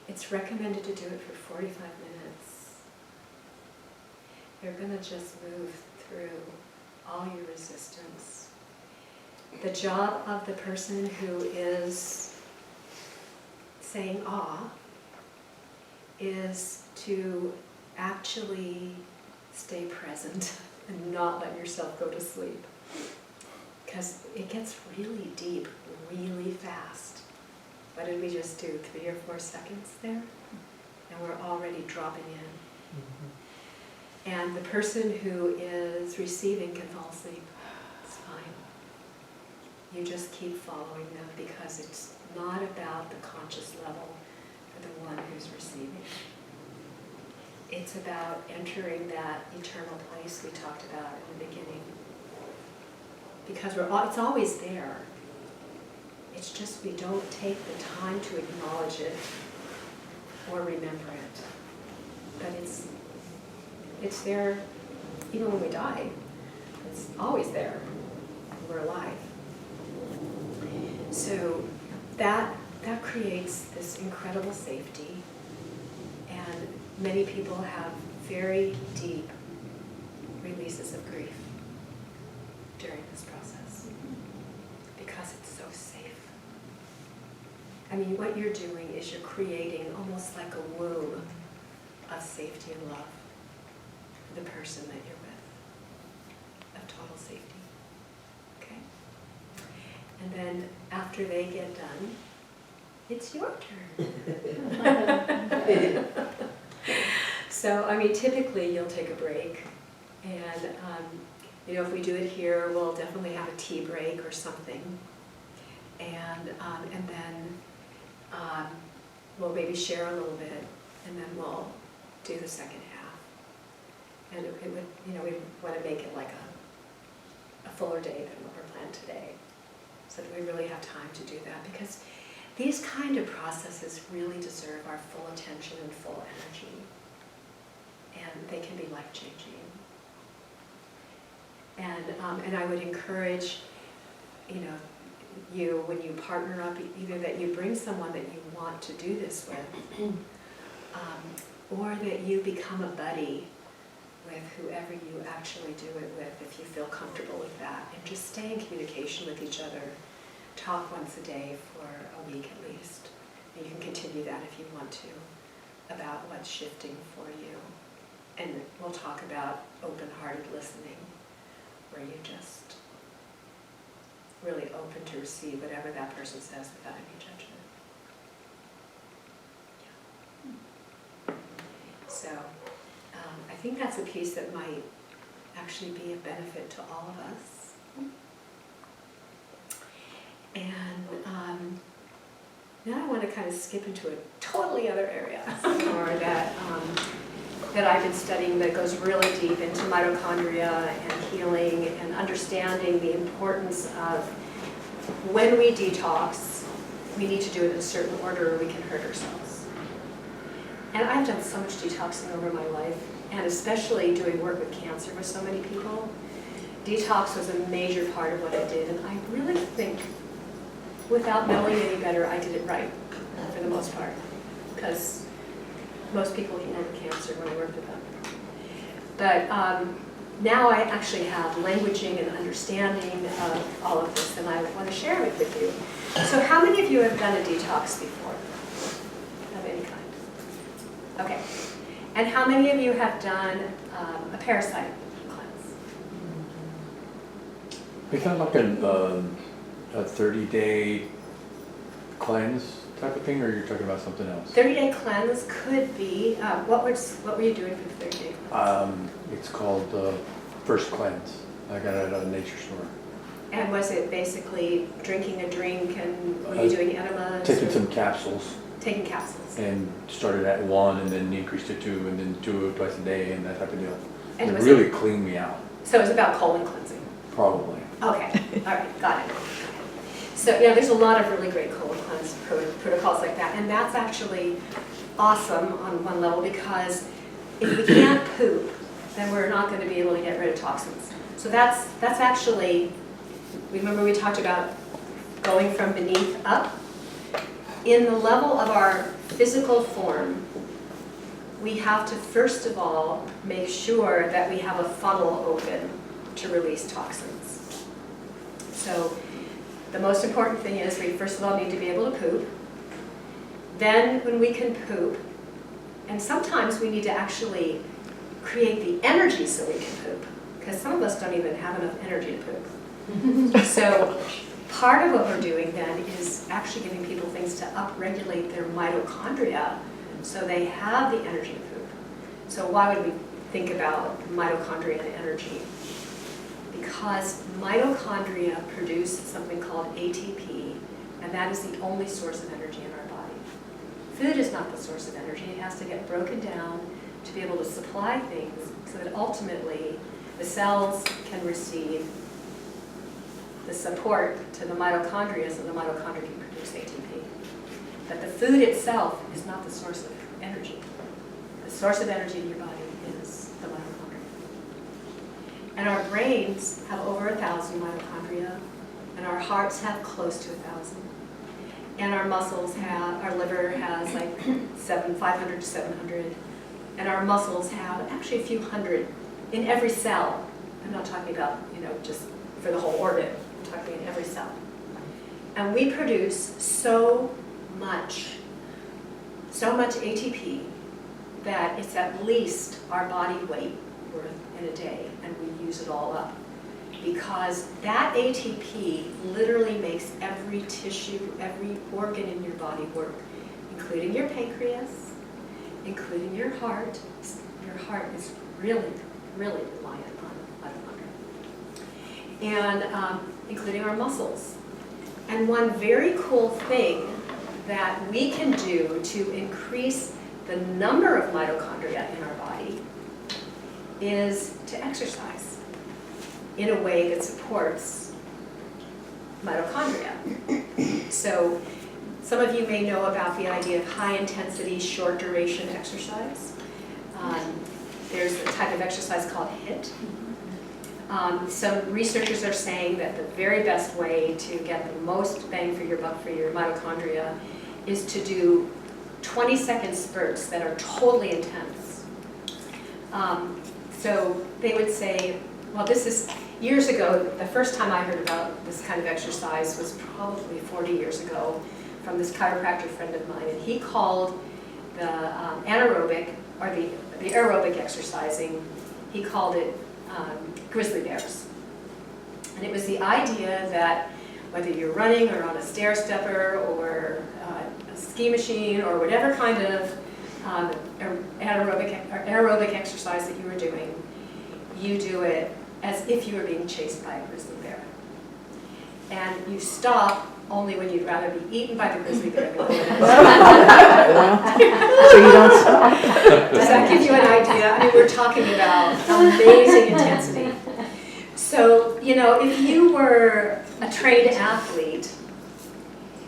It's recommended to do it for 45 minutes. You're going to just move through all your resistance. The job of the person who is saying ah is to actually stay present and not let yourself go to sleep, because it gets really deep really fast. What did we just do, 3 or 4 seconds there? And we're already dropping in. And the person who is receiving can fall asleep. It's fine. You just keep following them, because it's not about the conscious level for the one who's receiving. It's about entering that eternal place we talked about in the beginning. Because it's always there. It's just we don't take the time to acknowledge it or remember it. But it's there even when we die. It's always there. We're alive. So that creates this incredible safety, and many people have very deep releases of grief during this process because it's so safe. I mean, what you're doing is you're creating almost like a womb of safety and love for the person that you're with, of total safety. Okay? And then after they get done, it's your turn. So, I mean, typically you'll take a break. And, you know, if we do it here, we'll definitely have a tea break or something. And then we'll maybe share a little bit, and then we'll do the second half. And it would, you know, we want to make it like a fuller day than what we're planned today, so that we really have time to do that, because these kind of processes really deserve our full attention and full energy, and they can be life-changing. And I would encourage, you know, you, when you partner up, either that you bring someone that you want to do this with, or that you become a buddy with whoever you actually do it with, if you feel comfortable with that, and just stay in communication with each other. Talk once a day for a week at least. And you can continue that if you want to, about what's shifting for you. And we'll talk about open-hearted listening, where you just really open to receive whatever that person says without any judgment. Yeah. So I think that's a piece that might actually be a benefit to all of us. And now I want to kind of skip into a totally other area, or that I've been studying, that goes really deep into mitochondria and healing and understanding the importance of when we detox, we need to do it in a certain order or we can hurt ourselves. And I've done so much detoxing over my life, and especially doing work with cancer with so many people. Detox was a major part of what I did, and I really think, without knowing any better, I did it right for the most part, because most people healed cancer when I worked with them. But now I actually have languaging and understanding of all of this, and I want to share it with you. So how many of you have done a detox before, of any kind? Okay. And how many of you have done a parasite cleanse? It's kind of like a 30-day cleanse type of thing, or you're talking about something else? 30-day cleanse could be, what were you doing for the 30-day cleanse? It's called First Cleanse. I got it at a nature store. And was it basically drinking a drink, and were you doing enemas? Taking some capsules. Taking capsules. And started at 1 and then increased to 2 and then 2 twice a day and that type of deal. And it was really cleaned me out. So it was about colon cleansing? Probably. Okay, all right, got it. So yeah, there's a lot of really great colon cleanse protocols like that, and that's actually awesome on one level, because if we can't poop, then we're not going to be able to get rid of toxins. So that's actually, remember we talked about going from beneath up? In the level of our physical form, we have to first of all make sure that we have a funnel open to release toxins. So the most important thing is we first of all need to be able to poop. Then when we can poop, and sometimes we need to actually create the energy so we can poop, because some of us don't even have enough energy to poop. So part of what we're doing then is actually giving people things to upregulate their mitochondria so they have the energy to poop. So why would we think about mitochondria and energy? Because mitochondria produce something called ATP, and that is the only source of energy in our body. Food is not the source of energy. It has to get broken down to be able to supply things so that ultimately the cells can receive the support to the mitochondria so the mitochondria can produce ATP. But the food itself is not the source of energy. The source of energy in your body is the mitochondria. And our brains have over 1,000 mitochondria, and our hearts have close to 1,000. And our muscles have, our liver has like 500 to 700, and our muscles have actually a few hundred in every cell. I'm not talking about, just for the whole organ. I'm talking in every cell. And we produce so much ATP that it's at least our body weight worth in a day, and we use it all up. because that ATP literally makes every tissue, every organ in your body work, including your pancreas, including your heart. Your heart is really, really reliant on mitochondria. And including our muscles. And one very cool thing that we can do to increase the number of mitochondria in our body is to exercise in a way that supports mitochondria. So some of you may know about the idea of high intensity, short duration exercise. There's a type of exercise called HIIT. Some researchers are saying that the very best way to get the most bang for your buck for your mitochondria is to do 20-second spurts that are totally intense. So they would say, well, this is years ago, the first time I heard about this kind of exercise was probably 40 years ago from this chiropractor friend of mine, and he called the anaerobic, or the aerobic exercising, he called it grizzly bears. And it was the idea that whether you're running or on a stair stepper or a ski machine or whatever kind of aerobic exercise that you were doing, you do it as if you were being chased by a grizzly bear. And you stop only when you'd rather be eaten by the grizzly bear. So you don't stop. Does that give you an idea? I mean, we're talking about amazing intensity. So, you know, if you were a trained athlete,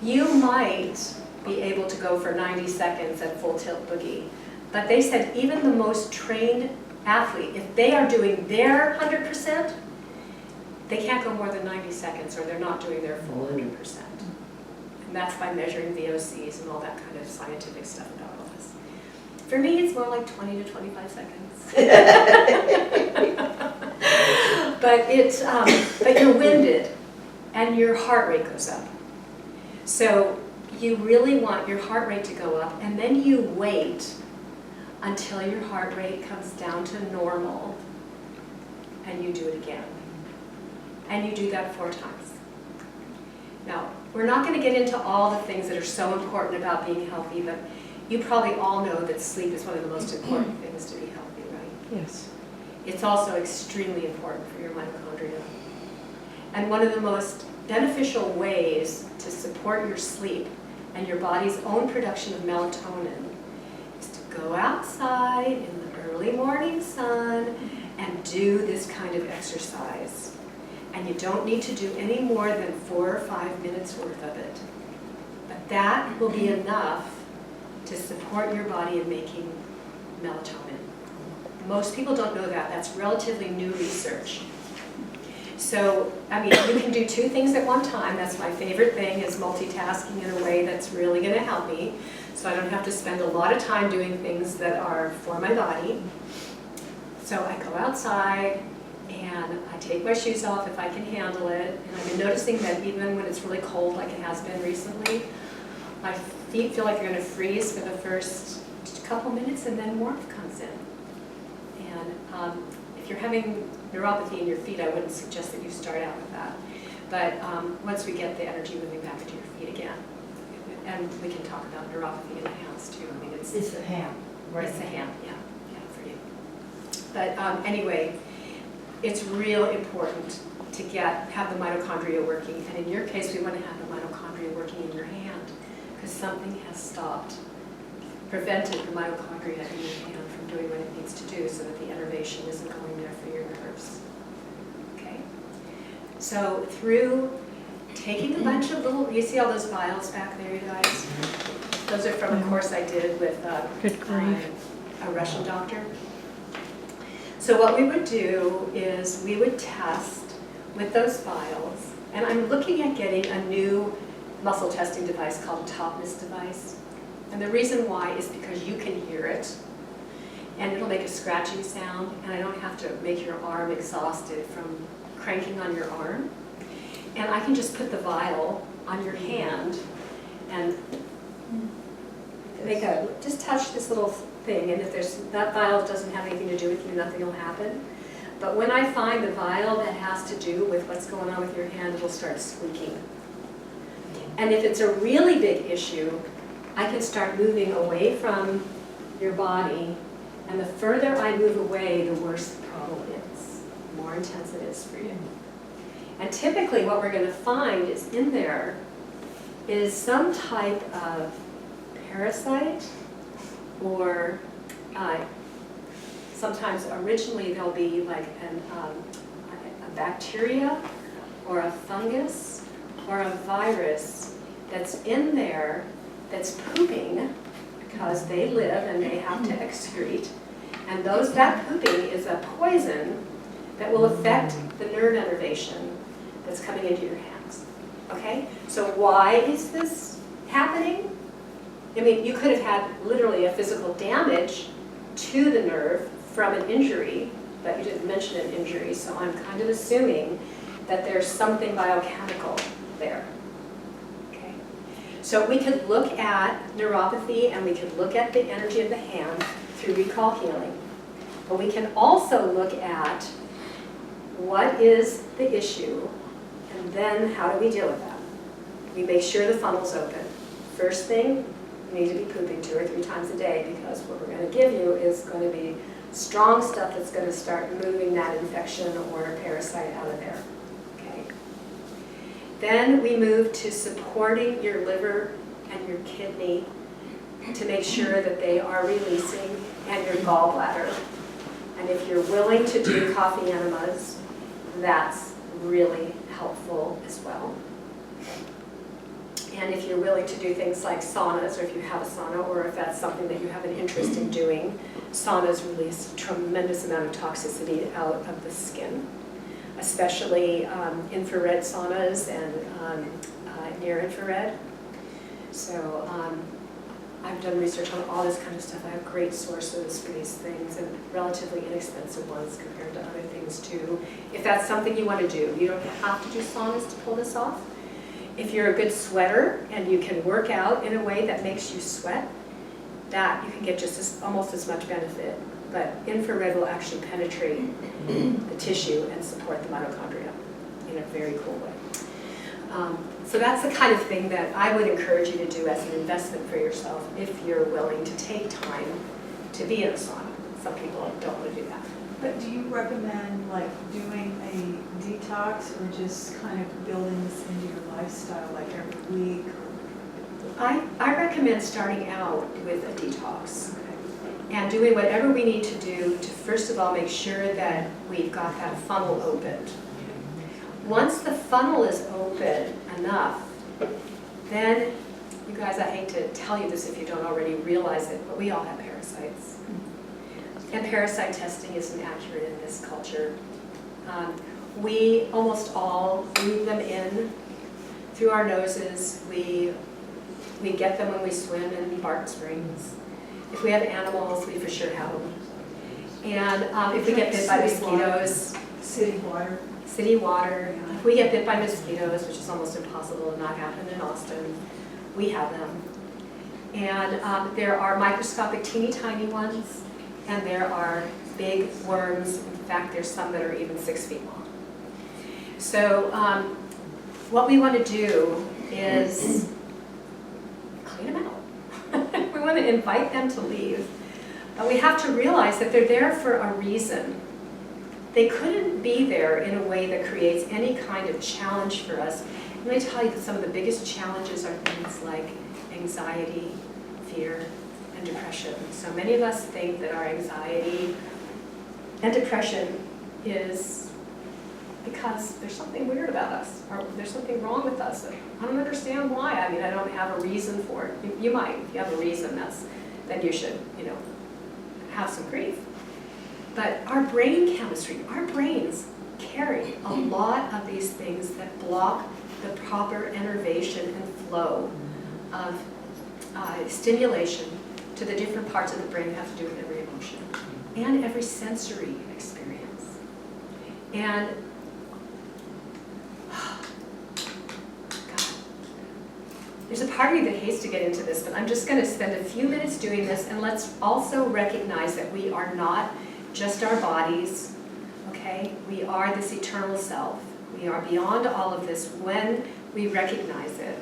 you might be able to go for 90 seconds at full tilt boogie. But they said even the most trained athlete, if they are doing their 100%, they can't go more than 90 seconds or they're not doing their full 100%. And that's by measuring VOCs and all that kind of scientific stuff about all this. For me, it's more like 20 to 25 seconds. But you're winded and your heart rate goes up. So you really want your heart rate to go up, and then you wait until your heart rate comes down to normal, and you do it again. And you do that 4 times. Now, we're not going to get into all the things that are so important about being healthy, but you probably all know that sleep is one of the most important things to be healthy, right? Yes. It's also extremely important for your mitochondria. And one of the most beneficial ways to support your sleep and your body's own production of melatonin is to go outside in the early morning sun and do this kind of exercise. And you don't need to do any more than 4 or 5 minutes worth of it. But that will be enough to support your body in making melatonin. Most people don't know that. That's relatively new research. So, I mean, you can do 2 things at one time. That's my favorite thing, is multitasking in a way that's really going to help me. So I don't have to spend a lot of time doing things that are for my body. So I go outside and I take my shoes off if I can handle it. And I've been noticing that even when it's really cold, like it has been recently, my feet feel like they're going to freeze for the first couple minutes, and then warmth comes in. And if you're having neuropathy in your feet, I wouldn't suggest that you start out with that. But once we get the energy moving back into your feet again, and we can talk about neuropathy in the hands too. I mean, it's the hand, right? It's the hand, yeah, for you. But anyway, it's real important to have the mitochondria working. And in your case, we want to have the mitochondria working in your hand, because something has prevented the mitochondria in your hand from doing what it needs to do, so that the innervation isn't going there for your nerves. Okay? So through taking a bunch of little, you see all those vials back there, you guys? Those are from a course I did with a Russian doctor. So what we would do is we would test with those vials, and I'm looking at getting a new muscle testing device called a Topness device. And the reason why is because you can hear it, and it'll make a scratching sound, and I don't have to make your arm exhausted from cranking on your arm. And I can just put the vial on your hand and just touch this little thing, and if that vial doesn't have anything to do with you, nothing will happen. But when I find the vial that has to do with what's going on with your hand, it'll start squeaking. And if it's a really big issue, I can start moving away from your body, and the further I move away, the worse the problem is, the more intense it is for you. And typically what we're going to find is in there is some type of parasite, or sometimes originally there'll be like a bacteria or a fungus or a virus that's in there that's pooping because they live and they have to excrete. And that pooping is a poison that will affect the nerve innervation that's coming into your hands. Okay? So why is this happening? I mean, you could have had literally a physical damage to the nerve from an injury, but you didn't mention an injury, so I'm kind of assuming that there's something biochemical there. Okay? So we could look at neuropathy and we could look at the energy of the hand through recall healing. But we can also look at what is the issue and then how do we deal with that. We make sure the funnel's open. First thing, you need to be pooping 2 or 3 times a day, because what we're going to give you is going to be strong stuff that's going to start moving that infection or a parasite out of there. Okay. Then we move to supporting your liver and your kidney to make sure that they are releasing, and your gallbladder. And if you're willing to do coffee enemas, that's really helpful as well. And if you're willing to do things like saunas, or if you have a sauna, or if that's something that you have an interest in doing, saunas release a tremendous amount of toxicity out of the skin, especially infrared saunas and near infrared. So I've done research on all this kind of stuff. I have great sources for these things, and relatively inexpensive ones compared to other things too. If that's something you want to do, you don't have to do saunas to pull this off. If you're a good sweater and you can work out in a way that makes you sweat, that you can get just almost as much benefit. But infrared will actually penetrate the tissue and support the mitochondria in a very cool way. So that's the kind of thing that I would encourage you to do as an investment for yourself if you're willing to take time to be in a sauna. Some people don't want to do that. But do you recommend like doing a detox, or just kind of building this into your lifestyle like every week? I recommend starting out with a detox and doing whatever we need to do to first of all make sure that we've got that funnel opened. Once the funnel is open enough, then, you guys, I hate to tell you this if you don't already realize it, but we all have parasites. And parasite testing isn't accurate in this culture. We almost all breathe them in through our noses. We get them when we swim in Barton Springs. If we have animals, we for sure have them. And if we get bit by mosquitoes, City water. city water. If we get bit by mosquitoes, which is almost impossible to not happen in Austin, we have them. And there are microscopic teeny tiny ones, and there are big worms. In fact, there's some that are even 6 feet long. So what we want to do is clean them out. We want to invite them to leave. But we have to realize that they're there for a reason. They couldn't be there in a way that creates any kind of challenge for us. Let me tell you that some of the biggest challenges are things like anxiety, fear, and depression. So many of us think that our anxiety and depression is because there's something weird about us, or there's something wrong with us. I don't understand why. I mean, I don't have a reason for it. You might. If you have a reason, then you should, have some grief. But our brain chemistry, our brains carry a lot of these things that block the proper innervation and flow of stimulation to the different parts of the brain that have to do with every emotion and every sensory experience. And there's a part of me that hates to get into this, but I'm just going to spend a few minutes doing this, and let's also recognize that we are not just our bodies, okay? okay? We are this eternal self. We are beyond all of this when we recognize it.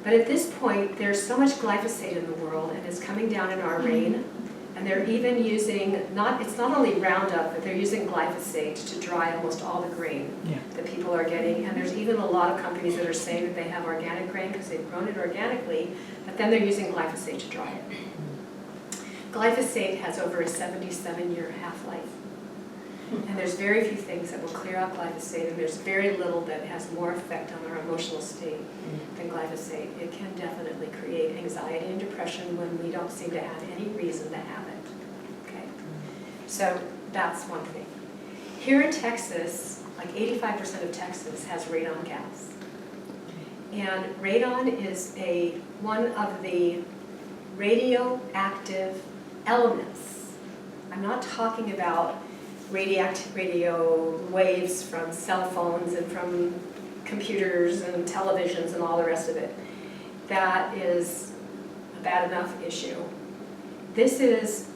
But at this point, there's so much glyphosate in the world, and it's coming down in our rain. And they're even using, it's not only Roundup, but they're using glyphosate to dry almost all the grain that people are getting. And there's even a lot of companies that are saying that they have organic grain because they've grown it organically, but then they're using glyphosate to dry it. Glyphosate has over a 77-year half-life. And there's very few things that will clear out glyphosate, and there's very little that has more effect on our emotional state than glyphosate. It can definitely create anxiety and depression when we don't seem to have any reason to have it. Okay? So that's one thing. Here in Texas, like 85% of Texas has radon gas. And radon is one of the radioactive elements. I'm not talking about radio waves from cell phones and from computers and televisions and all the rest of it. That is a bad enough issue. This is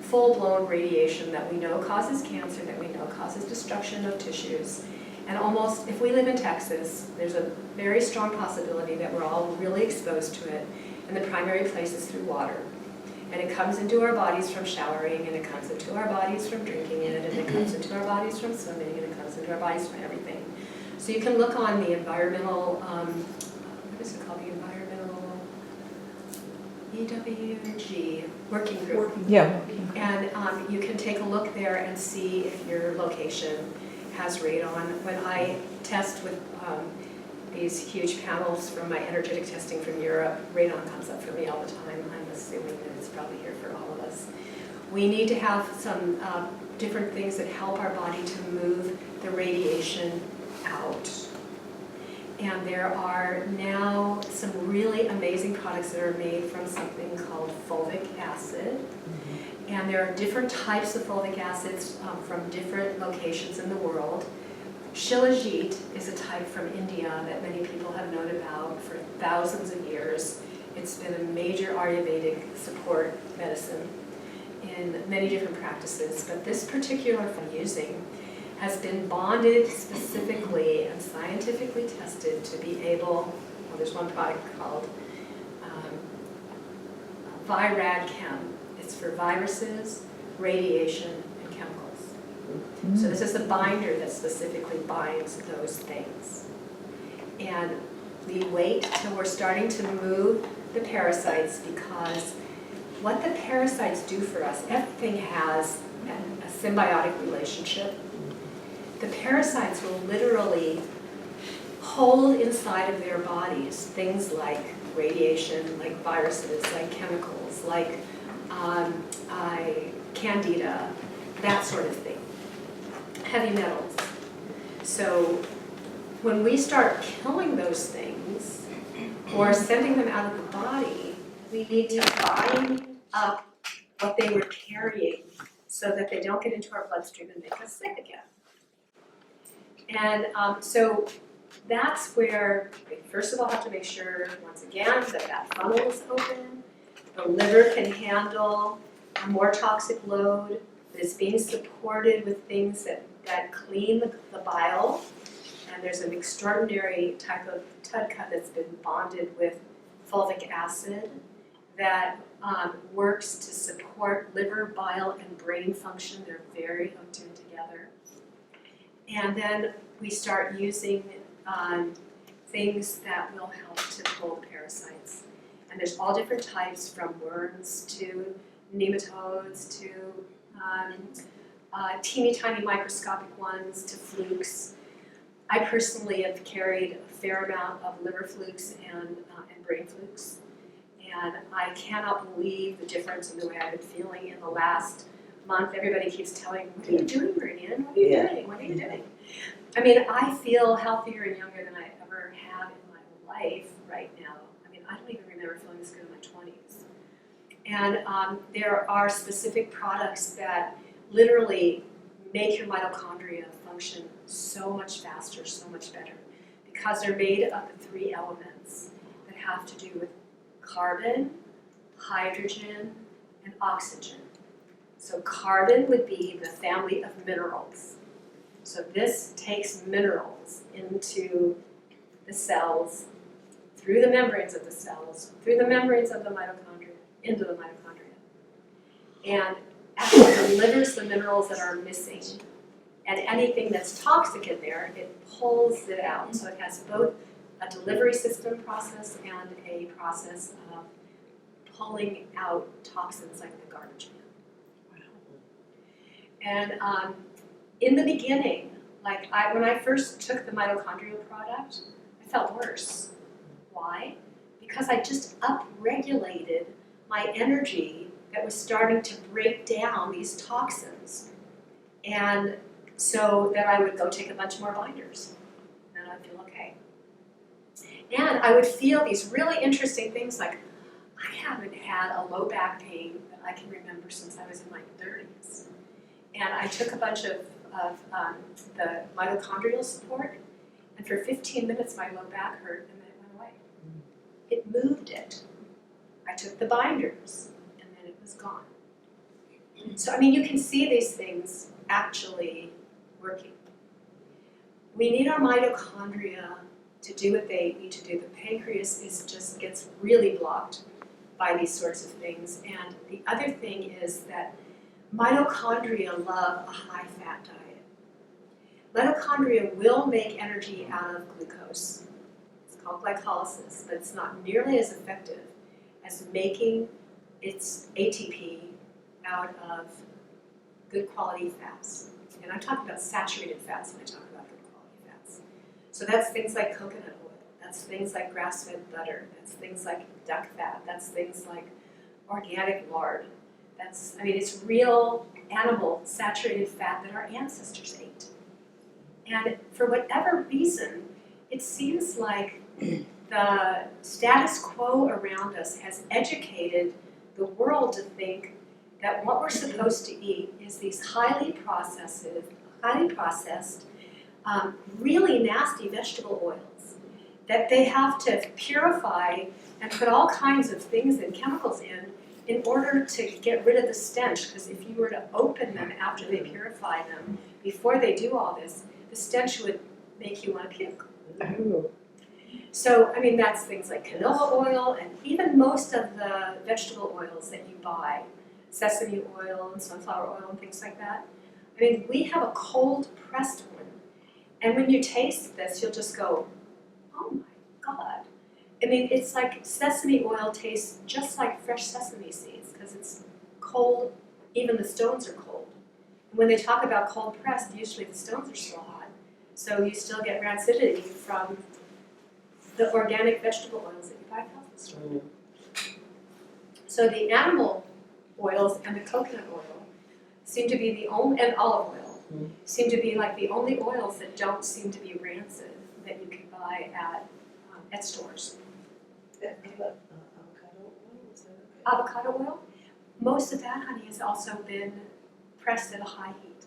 full-blown radiation that we know causes cancer, that we know causes destruction of tissues. And almost, if we live in Texas, there's a very strong possibility that we're all really exposed to it. And the primary place is through water. And it comes into our bodies from showering, and it comes into our bodies from drinking it, and it comes into our bodies from swimming, and it comes into our bodies from everything. So you can look on the environmental, what is it called, the environmental EWG working group. Yeah. And you can take a look there and see if your location has radon. When I test with these huge panels from my energetic testing from Europe, radon comes up for me all the time. I'm assuming that it's probably here for all of us. We need to have some different things that help our body to move the radiation out. And there are now some really amazing products that are made from something called fulvic acid. And there are different types of fulvic acids from different locations in the world. Shilajit is a type from India that many people have known about for thousands of years. It's been a major Ayurvedic support medicine in many different practices, but this particular I'm using has been bonded specifically and scientifically tested to be able, well, there's one product called ViradChem. It's for viruses, radiation, and chemicals. So this is the binder that specifically binds those things. And we wait till we're starting to move the parasites, because what the parasites do for us, everything has a symbiotic relationship. The parasites will literally hold inside of their bodies things like radiation, like viruses, like chemicals, like candida, that sort of thing. Heavy metals. So when we start killing those things or sending them out of the body, we need to bind up what they were carrying so that they don't get into our bloodstream and make us sick again. And so that's where we first of all have to make sure, once again, that that funnel is open, the liver can handle a more toxic load, that it's being supported with things that clean the bile. And there's an extraordinary type of TUDCA that's been bonded with fulvic acid that works to support liver, bile, and brain function. They're very hooked in together. And then we start using things that will help to pull parasites. And there's all different types, from worms to nematodes to teeny tiny microscopic ones to flukes. I personally have carried a fair amount of liver flukes and brain flukes. And I cannot believe the difference in the way I've been feeling in the last month. Everybody keeps telling me, what are you doing, Meridian? What are you doing? What are you doing? I mean, I feel healthier and younger than I ever have in my life right now. I mean, I don't even remember feeling this good in my 20s. And there are specific products that literally make your mitochondria function so much faster, so much better, because they're made of the three elements that have to do with carbon, hydrogen, and oxygen. So carbon would be the family of minerals. So this takes minerals into the cells, through the membranes of the cells, through the membranes of the mitochondria, into the mitochondria. And actually delivers the minerals that are missing. And anything that's toxic in there, it pulls it out. So it has both a delivery system process and a process of pulling out toxins like the garbage man. And in the beginning, like when I first took the mitochondrial product, I felt worse. Why? Because I just upregulated my energy that was starting to break down these toxins. And so that I would go take a bunch more binders. And then I'd feel okay. And I would feel these really interesting things like, I haven't had a low back pain that I can remember since I was in my 30s. And I took a bunch of the mitochondrial support, and for 15 minutes my low back hurt, and then it went away. It moved it. I took the binders, and then it was gone. So, I mean, you can see these things actually working. We need our mitochondria to do what they need to do. The pancreas just gets really blocked by these sorts of things. And the other thing is that mitochondria love a high-fat diet. Mitochondria will make energy out of glucose. It's called glycolysis, but it's not nearly as effective as making its ATP out of good quality fats. And I'm talking about saturated fats when I talk about good quality fats. So that's things like coconut oil, that's things like grass-fed butter, that's things like duck fat, that's things like organic lard. I mean, it's real animal saturated fat that our ancestors ate. And for whatever reason, it seems like the status quo around us has educated the world to think that what we're supposed to eat is these highly processed, really nasty vegetable oils that they have to purify and put all kinds of things and chemicals in order to get rid of the stench. Because if you were to open them after they purify them, before they do all this, the stench would make you want to puke. Oh. So, I mean, that's things like canola oil and even most of the vegetable oils that you buy, sesame oil and sunflower oil and things like that. I mean, we have a cold pressed one. And when you taste this, you'll just go, oh my God. I mean, it's like sesame oil tastes just like fresh sesame seeds because it's cold, even the stones are cold. And when they talk about cold pressed, usually the stones are still hot. So you still get rancidity from the organic vegetable oils that you buy from the store. So the animal oils and the coconut oil seem to be the only, and olive oil, seem to be like the only oils that don't seem to be rancid that you can buy at stores. Avocado oil, is that okay? Avocado oil, most of that, honey, has also been pressed at a high heat.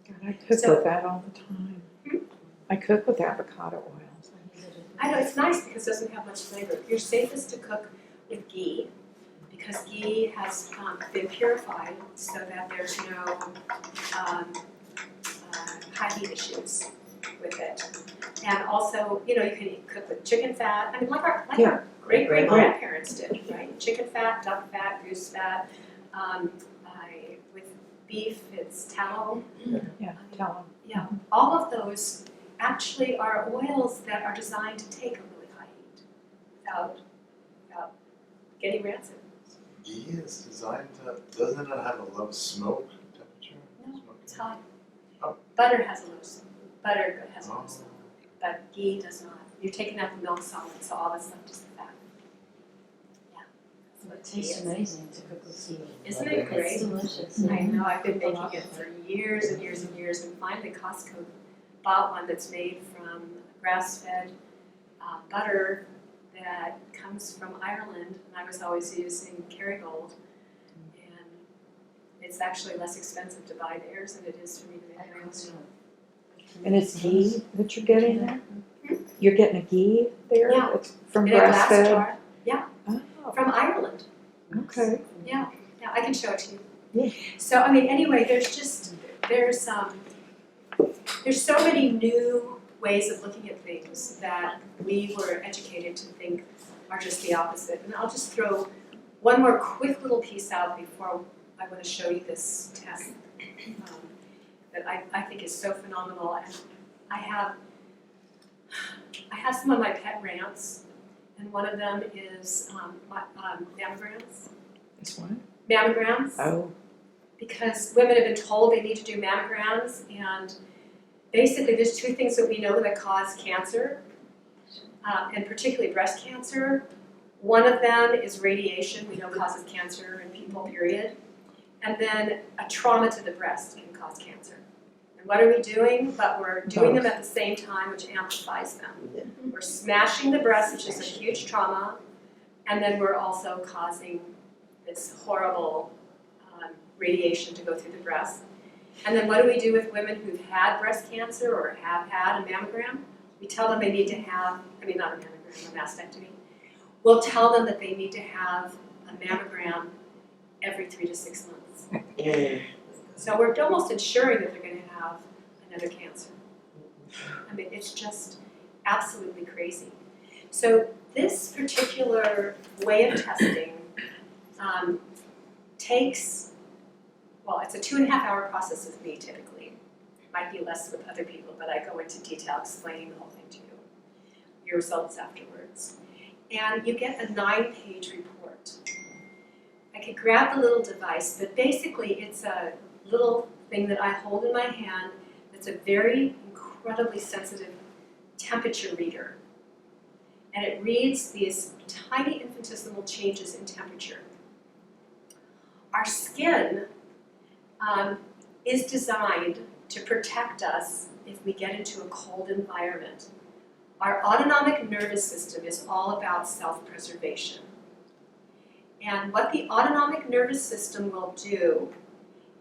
God, I cook So- with that all the time. I cook with avocado oil. I know, it's nice because it doesn't have much flavor. You're safest to cook with ghee because ghee has been purified so that there's no high heat issues with it. And also, you know, you can cook with chicken fat. I mean, like our great-grandparents did, right? Chicken fat, duck fat, goose fat. With beef, it's tallow. Yeah, tell them. Yeah, all of those actually are oils that are designed to take a really high heat without getting rancid. Ghee is designed to, doesn't it have a low smoke temperature? No, Smoke? it's hot. Oh. Butter has a low smoke, but ghee does not. You're taking out the milk solid, so all that's left is the fat. Yeah, that's what It ghee tastes is. amazing to cook with ghee. Isn't it great? It's delicious. I know, I've been making it for years and years and years, and finally Costco bought one that's made from grass-fed butter that comes from Ireland, and I was always using Kerrygold, and it's actually less expensive to buy theirs than it is for me to make my own. And it's ghee that you're getting there? You're getting a ghee there? Yeah. It's from In a glass grass-fed? jar, Oh, from Ireland. okay. Yeah, I can show it to you. Yeah. So, I mean, anyway, there's there's so many new ways of looking at things that we were educated to think are just the opposite. And I'll just throw one more quick little piece out before I want to show you this test that I think is so phenomenal. And I have some of my pet rants, and one of them is mammograms. This one? Mammograms. Oh. Because women have been told they need to do mammograms, and basically there's two things that we know that cause cancer, and particularly breast cancer. One of them is radiation, we know causes cancer in people, period. And then a trauma to the breast can cause cancer. And what are we doing? But we're doing them at the same time, which amplifies them. We're smashing the breast, which is a huge trauma, and then we're also causing this horrible radiation to go through the breast. And then what do we do with women who've had breast cancer or have had a mammogram? We tell them they need to have, not a mammogram, a mastectomy. We'll tell them that they need to have a mammogram every 3 to 6 months. So we're almost ensuring that they're going to have another cancer. It's just absolutely crazy. So this particular way of testing takes, well, it's a 2.5-hour process with me typically. Might be less with other people, but I go into detail explaining the whole thing to you. Your results afterwards. And you get a 9-page report. I could grab the little device, but basically it's a little thing that I hold in my hand that's a very incredibly sensitive temperature reader. And it reads these tiny infinitesimal changes in temperature. Our skin is designed to protect us if we get into a cold environment. Our autonomic nervous system is all about self-preservation. And what the autonomic nervous system will do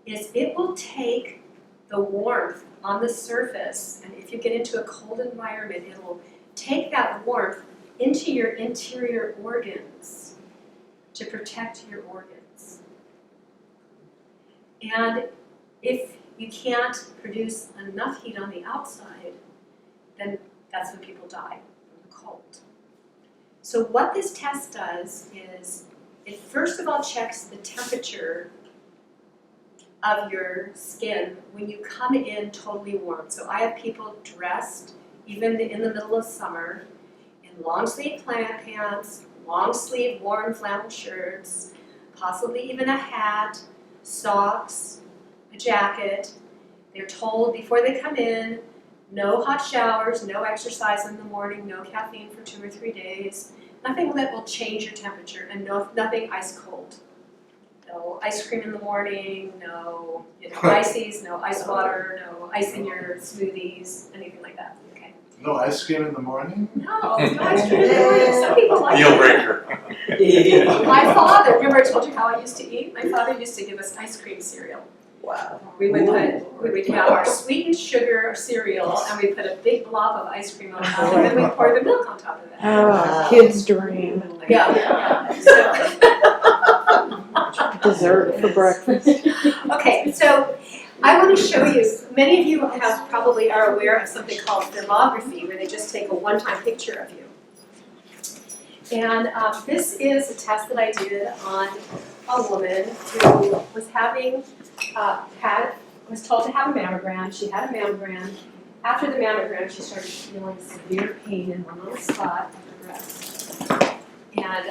is it will take the warmth on the surface, and if you get into a cold environment, it will take that warmth into your interior organs to protect your organs. And if you can't produce enough heat on the outside, then that's when people die from the cold. So what this test does is it first of all checks the temperature of your skin when you come in totally warm. So I have people dressed, even in the middle of summer, in long sleeve pants, long sleeve warm flannel shirts, possibly even a hat, socks, a jacket. They're told before they come in, no hot showers, no exercise in the morning, no caffeine for 2 or 3 days, nothing that will change your temperature, and nothing ice cold. No ice cream in the morning, no ices, no ice water, no ice in your smoothies, anything like that. Okay. No ice cream in the morning? No ice cream in the morning. Some people like Deal that. breaker. My father, remember I told you how I used to eat? My father used to give us ice cream cereal. Wow. We would have our sweetened sugar cereal, and we put a big blob of ice cream on top, and then we pour the milk on top of that. Oh, kid's dream. Yeah. Dessert for breakfast. Okay, so I want to show you, many of you probably are aware of something called thermography, where they just take a one-time picture of you. And this is a test that I did on a woman who was was told to have a mammogram. She had a mammogram. After the mammogram, she started feeling severe pain in one little spot of her breast. And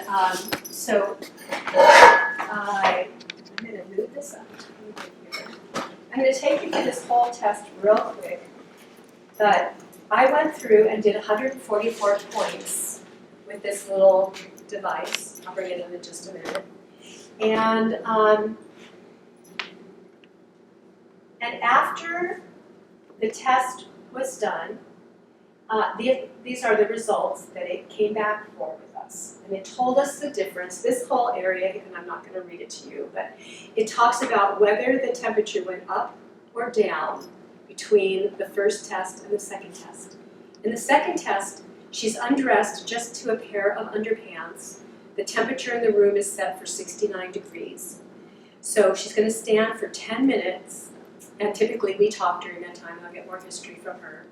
so I'm going to move this up. I'm going to take you through this whole test real quick. But I went through and did 144 points with this little device. I'll bring it in just a minute. And after the test was done, these are the results that it came back for with us. And it told us the difference. This whole area, and I'm not going to read it to you, but it talks about whether the temperature went up or down between the first test and the second test. In the second test, she's undressed just to a pair of underpants. The temperature in the room is set for 69 degrees. So she's going to stand for 10 minutes, And typically we talk during that time, and I'll get more history from her.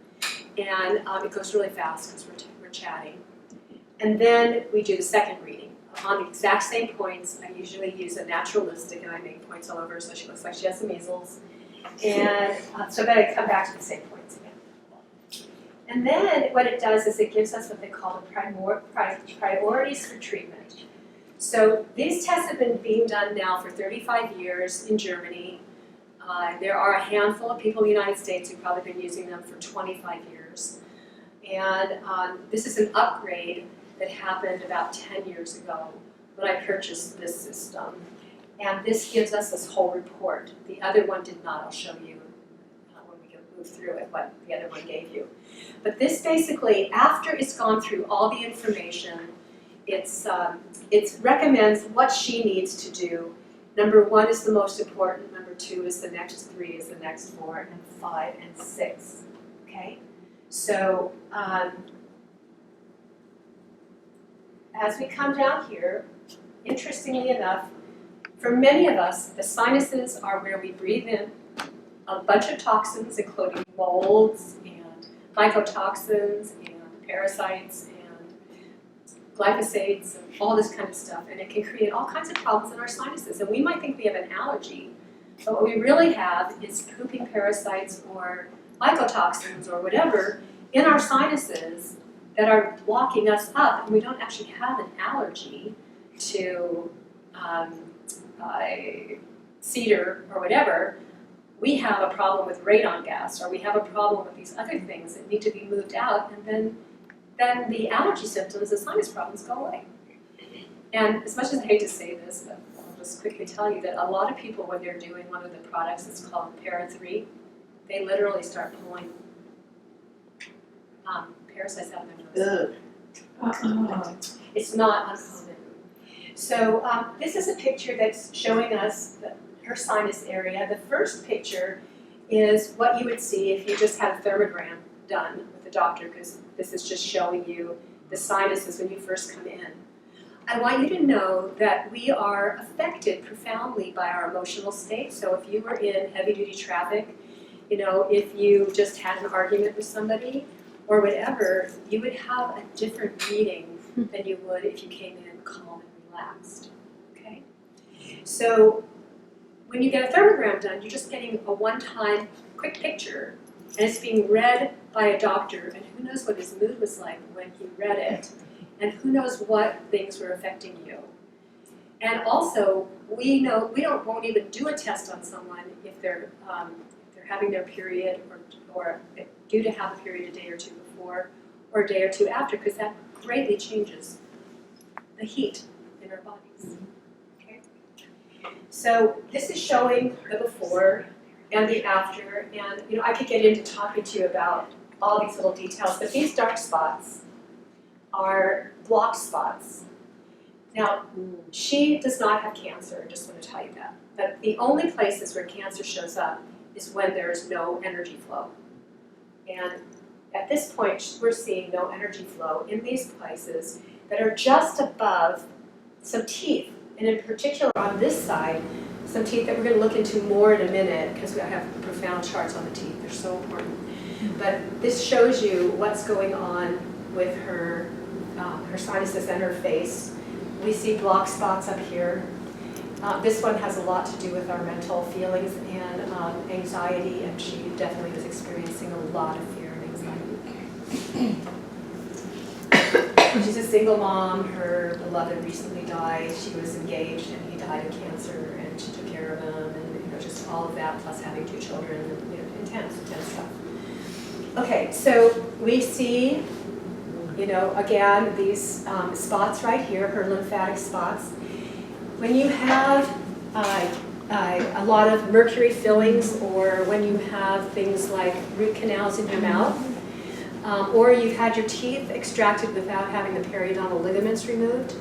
And it goes really fast because we're chatting. And then we do the second reading. On the exact same points, I usually use a naturalistic, and I make points all over so she looks like she has the measles. And so then I come back to the same points again. And then what it does is it gives us what they call the priorities for treatment. So these tests have been being done now for 35 years in Germany. There are a handful of people in the United States who've probably been using them for 25 years. And this is an upgrade that happened about 10 years ago when I purchased this system. And this gives us this whole report. The other one did not. I'll show you when we move through it what the other one gave you. But this basically, after it's gone through all the information, it recommends what she needs to do. Number 1 is the most important, number 2 is the next, 3 is the next 4, and 5 and 6, okay? So, as we come down here, interestingly enough, for many of us, the sinuses are where we breathe in a bunch of toxins, including molds and mycotoxins and parasites and glyphosates and all this kind of stuff, and it can create all kinds of problems in our sinuses. And we might think we have an allergy, but what we really have is pooping parasites or mycotoxins or whatever in our sinuses that are blocking us up, and we don't actually have an allergy to cedar or whatever. We have a problem with radon gas, or we have a problem with these other things that need to be moved out, and then the allergy symptoms, the sinus problems go away. And as much as I hate to say this, but I'll just quickly tell you that a lot of people, when they're doing one of the products that's called Para-3, they literally start pulling parasites out of their nose. It's not uncommon. So this is a picture that's showing us her sinus area. The first picture is what you would see if you just had a thermogram done with the doctor, because this is just showing you the sinuses when you first come in. I want you to know that we are affected profoundly by our emotional state. So if you were in heavy-duty traffic, you know, if you just had an argument with somebody or whatever, you would have a different reading than you would if you came in calm and relaxed, okay? So when you get a thermogram done, you're just getting a one-time quick picture, and it's being read by a doctor, and who knows what his mood was like when he read it, and who knows what things were affecting you. And also, we won't even do a test on someone if they're having their period or due to have a period a day or two before or a day or two after, because that greatly changes the heat in our bodies. Okay? So this is showing the before and the after, and you know, I could get into talking to you about all these little details, but these dark spots are blocked spots. Now, she does not have cancer, I just want to tell you that. But the only places where cancer shows up is when there is no energy flow. And at this point, we're seeing no energy flow in these places that are just above some teeth. And in particular, on this side, some teeth that we're going to look into more in a minute, because I have profound charts on the teeth. They're so important. But this shows you what's going on with her sinuses and her face. We see block spots up here. This one has a lot to do with our mental feelings and anxiety, and she definitely was experiencing a lot of fear and anxiety. She's a single mom. Her beloved recently died. She was engaged, and he died of cancer, and she took care of him, and you know, just all of that, plus having 2 children, and, you know, intense stuff. Okay, so we see, you know, again, these spots right here, her lymphatic spots. When you have a lot of mercury fillings, or when you have things like root canals in your mouth, or you've had your teeth extracted without having the periodontal ligaments removed,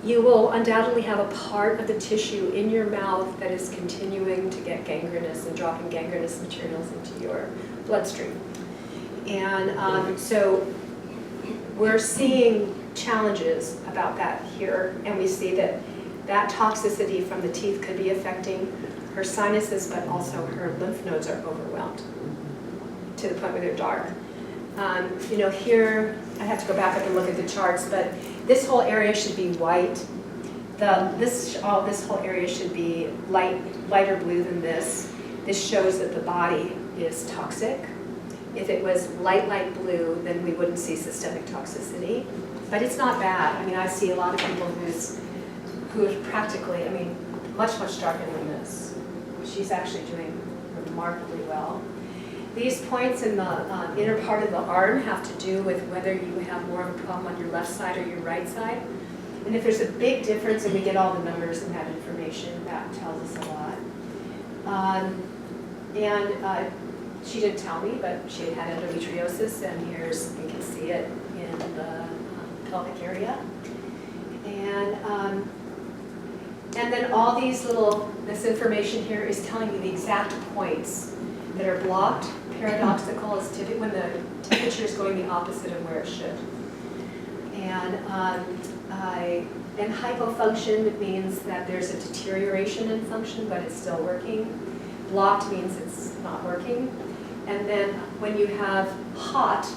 you will undoubtedly have a part of the tissue in your mouth that is continuing to get gangrenous and dropping gangrenous materials into your bloodstream. And so we're seeing challenges about that here, and we see that toxicity from the teeth could be affecting her sinuses, but also her lymph nodes are overwhelmed to the point where they're dark. You know, here, I have to go back up and look at the charts, but this whole area should be white. This whole area should be lighter blue than this. This shows that the body is toxic. If it was light blue, then we wouldn't see systemic toxicity. But it's not bad. I mean, I see a lot of people who are practically, I mean, much, much darker than this. She's actually doing remarkably well. These points in the inner part of the arm have to do with whether you have more of a problem on your left side or your right side. And if there's a big difference, and we get all the numbers and that information, that tells us a lot. She didn't tell me, but she had endometriosis, and here's, you can see it in the pelvic area. And then all this information here is telling you the exact points that are blocked. Paradoxical is typically when the temperature is going the opposite of where it should. And hypofunction means that there's a deterioration in function, but it's still working. Blocked means it's not working. And then when you have hot,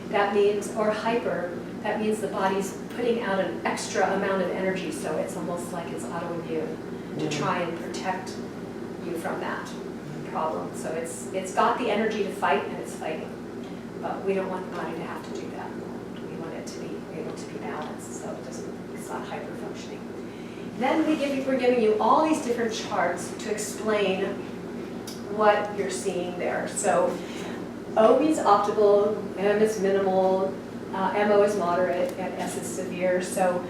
that means, or hyper, that means the body's putting out an extra amount of energy, so it's almost like it's autoimmune to try and protect you from that problem. So it's got the energy to fight, and it's fighting. But we don't want the body to have to do that. We want it to be able to be balanced, so it's not hyper-functioning. Then we're giving you all these different charts to explain what you're seeing there. So O means optimal, M is minimal, MO is moderate, and S is severe. So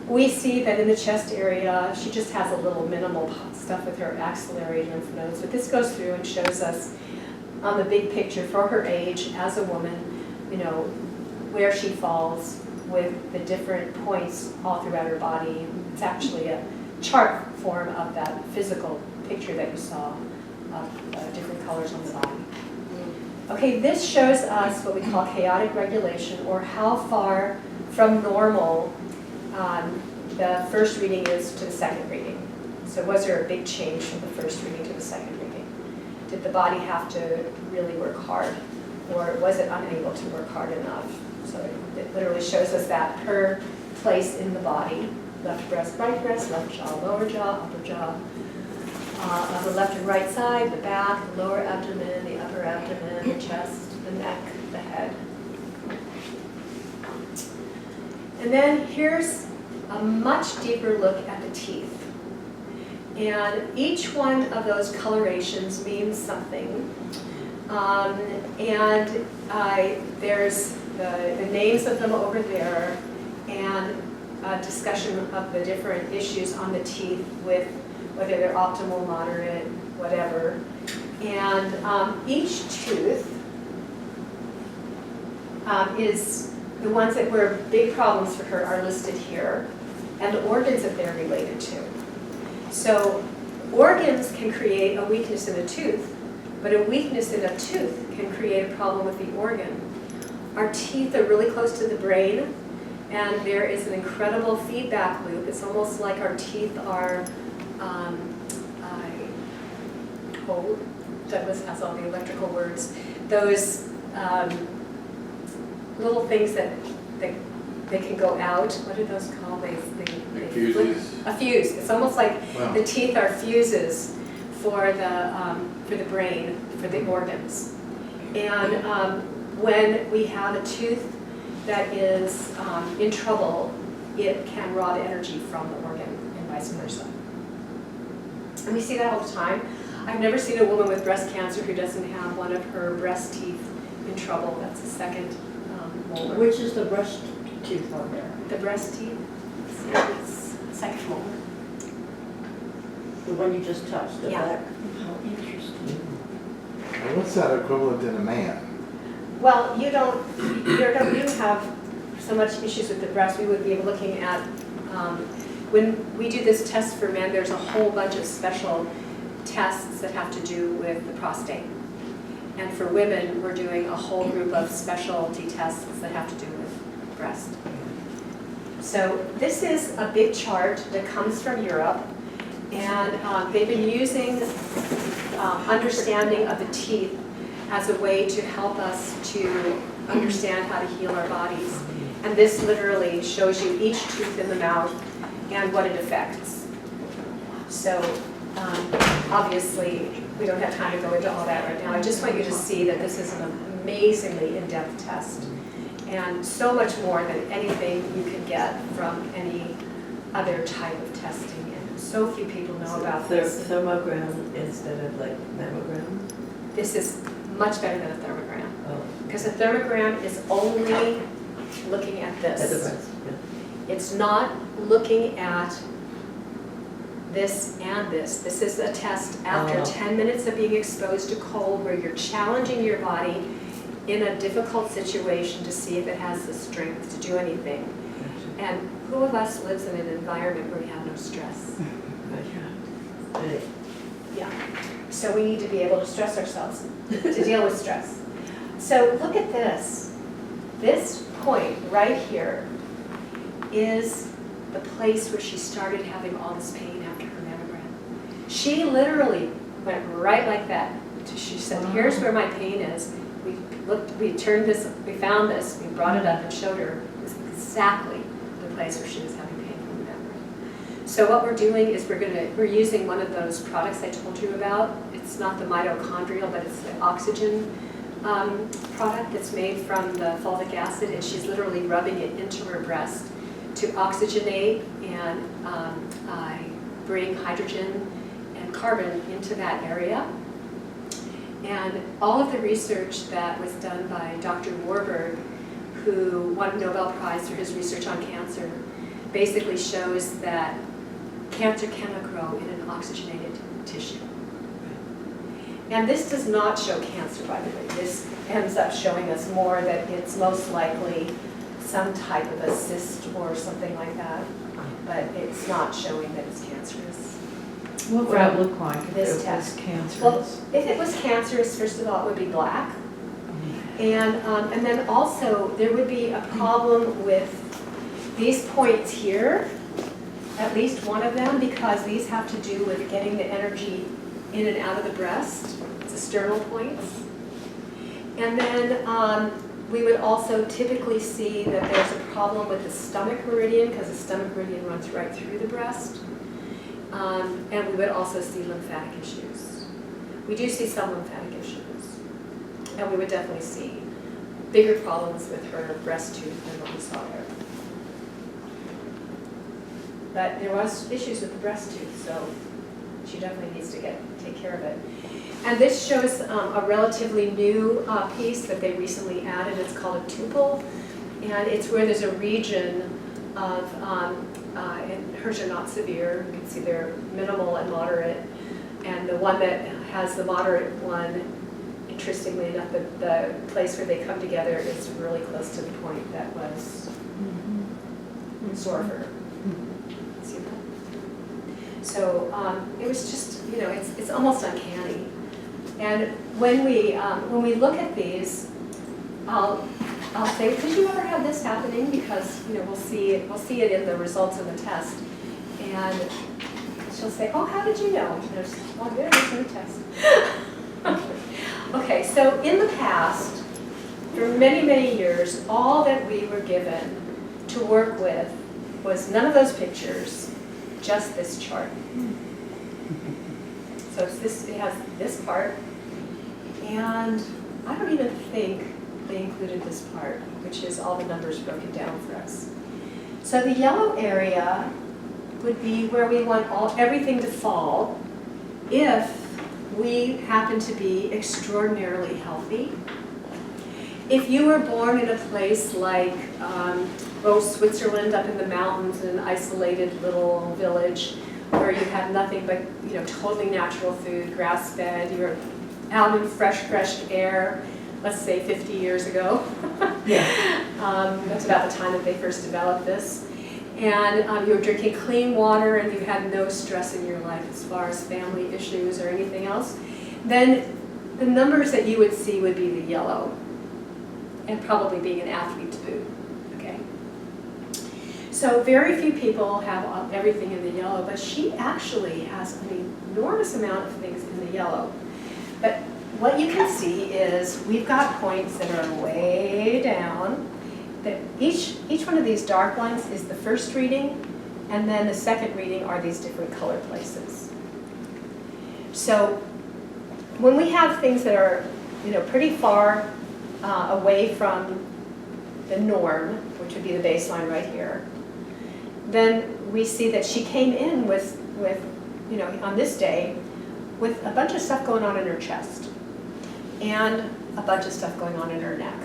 we see that in the chest area, she just has a little minimal stuff with her axillary lymph nodes. But this goes through and shows us on the big picture for her age as a woman, you know, where she falls with the different points all throughout her body. It's actually a chart form of that physical picture that you saw of different colors on the body. Okay, this shows us what we call chaotic regulation, or how far from normal the first reading is to the second reading. So was there a big change from the first reading to the second reading? Did the body have to really work hard, or was it unable to work hard enough? So it literally shows us that her place in the body: left breast, right breast, left jaw, lower jaw, upper jaw. On the left and right side, the back, the lower abdomen, the upper abdomen, the chest, the neck, the head. And then here's a much deeper look at the teeth. And each one of those colorations means something. There's the names of them over there, and a discussion of the different issues on the teeth with whether they're optimal, moderate, whatever. And each tooth is, the ones that were big problems for her are listed here, and the organs that they're related to. So organs can create a weakness in a tooth, but a weakness in a tooth can create a problem with the organ. Our teeth are really close to the brain, and there is an incredible feedback loop. It's almost like our teeth are, Douglas has all the electrical words, those little things that they can go out. What are those called? They Fuses. A fuse. It's almost like the teeth are fuses for the brain, for the organs. And when we have a tooth that is in trouble, it can rob energy from the organ, and vice versa. And we see that all the time. I've never seen a woman with breast cancer who doesn't have one of her breast teeth in trouble. That's the second molar. Which is the breast tooth on there? The breast teeth, it's the second molar. The one you just touched, the Yeah. back? How interesting. What's that equivalent in a man? Well, you don't have so much issues with the breast. We would be looking at, when we do this test for men, there's a whole bunch of special tests that have to do with the prostate. And for women, we're doing a whole group of specialty tests that have to do with breast. So this is a big chart that comes from Europe, And they've been using understanding of the teeth as a way to help us to understand how to heal our bodies. And this literally shows you each tooth in the mouth and what it affects. So obviously, we don't have time to go into all that right now. I just want you to see that this is an amazingly in-depth test, and so much more than anything you can get from any other type of testing. And so few people know about this. Thermogram instead of like mammogram? This is much better than a thermogram, Oh, because a thermogram is only looking at at the this. breast, yeah. It's not looking at this and this. This is a test after Oh. 10 minutes of being exposed to cold, where you're challenging your body in a difficult situation to see if it has the strength to do anything. Gotcha. And who of us lives in an environment where we have no stress? Right. Yeah. So we need to be able to stress ourselves to deal with stress. So look at this. This point right here is the place where she started having all this pain after her mammogram. She literally went right like that. She said, here's where my pain is. We looked, we turned this, we found this, we brought it up and showed her this exactly the place where she was having pain from the mammogram. So what we're doing is we're using one of those products I told you about. It's not the mitochondrial, but it's the oxygen product that's made from the fulvic acid, and she's literally rubbing it into her breast to oxygenate and bring hydrogen and carbon into that area. And all of the research that was done by Dr. Warburg, who won a Nobel Prize for his research on cancer, basically shows that cancer cannot grow in an oxygenated tissue. And this does not show cancer, by the way. This ends up showing us more that it's most likely some type of a cyst or something like that, but it's not showing that it's cancerous. What would it look like if This it was test. cancerous? Well, if it was cancerous, first of all, it would be black. And then also, there would be a problem with these points here, at least one of them, because these have to do with getting the energy in and out of the breast. It's a sternal points. And then we would also typically see that there's a problem with the stomach meridian, because the stomach meridian runs right through the breast. And we would also see lymphatic issues. We do see some lymphatic issues. And we would definitely see bigger problems with her breast tooth than what we saw there. But there was issues with the breast tooth, so she definitely needs to take care of it. And this shows a relatively new piece that they recently added. It's called a tupil, and it's where there's a region of, and hers are not severe. You can see they're minimal and moderate. And the one that has the moderate one, interestingly enough, the place where they come together is really close to the point that was sore for her. See that? So it was just, you know, it's almost uncanny. And when we look at these, I'll say, could you ever have this happening? Because, you know, we'll see it in the results of the test. And she'll say, oh, how did you know? There's, oh, there it is in the test. Okay, so in the past, for many, many years, all that we were given to work with was none of those pictures, just this chart. So it's this, it has this part, and I don't even think they included this part, which is all the numbers broken down for us. So the yellow area would be where we want everything to fall if we happen to be extraordinarily healthy. If you were born in a place like Switzerland, up in the mountains, in an isolated little village where you had nothing but, you know, totally natural food, grass-fed, you were out in fresh air, let's say 50 years ago. Yeah. That's about the time that they first developed this. And you were drinking clean water and you had no stress in your life as far as family issues or anything else, then the numbers that you would see would be the yellow, and probably being an athlete to boot, okay? So very few people have everything in the yellow, but she actually has an enormous amount of things in the yellow. But what you can see is we've got points that are way down. That each one of these dark lines is the first reading, and then the second reading are these different color places. So when we have things that are, pretty far away from the norm, which would be the baseline right here, then we see that she came in with on this day, with a bunch of stuff going on in her chest and a bunch of stuff going on in her neck.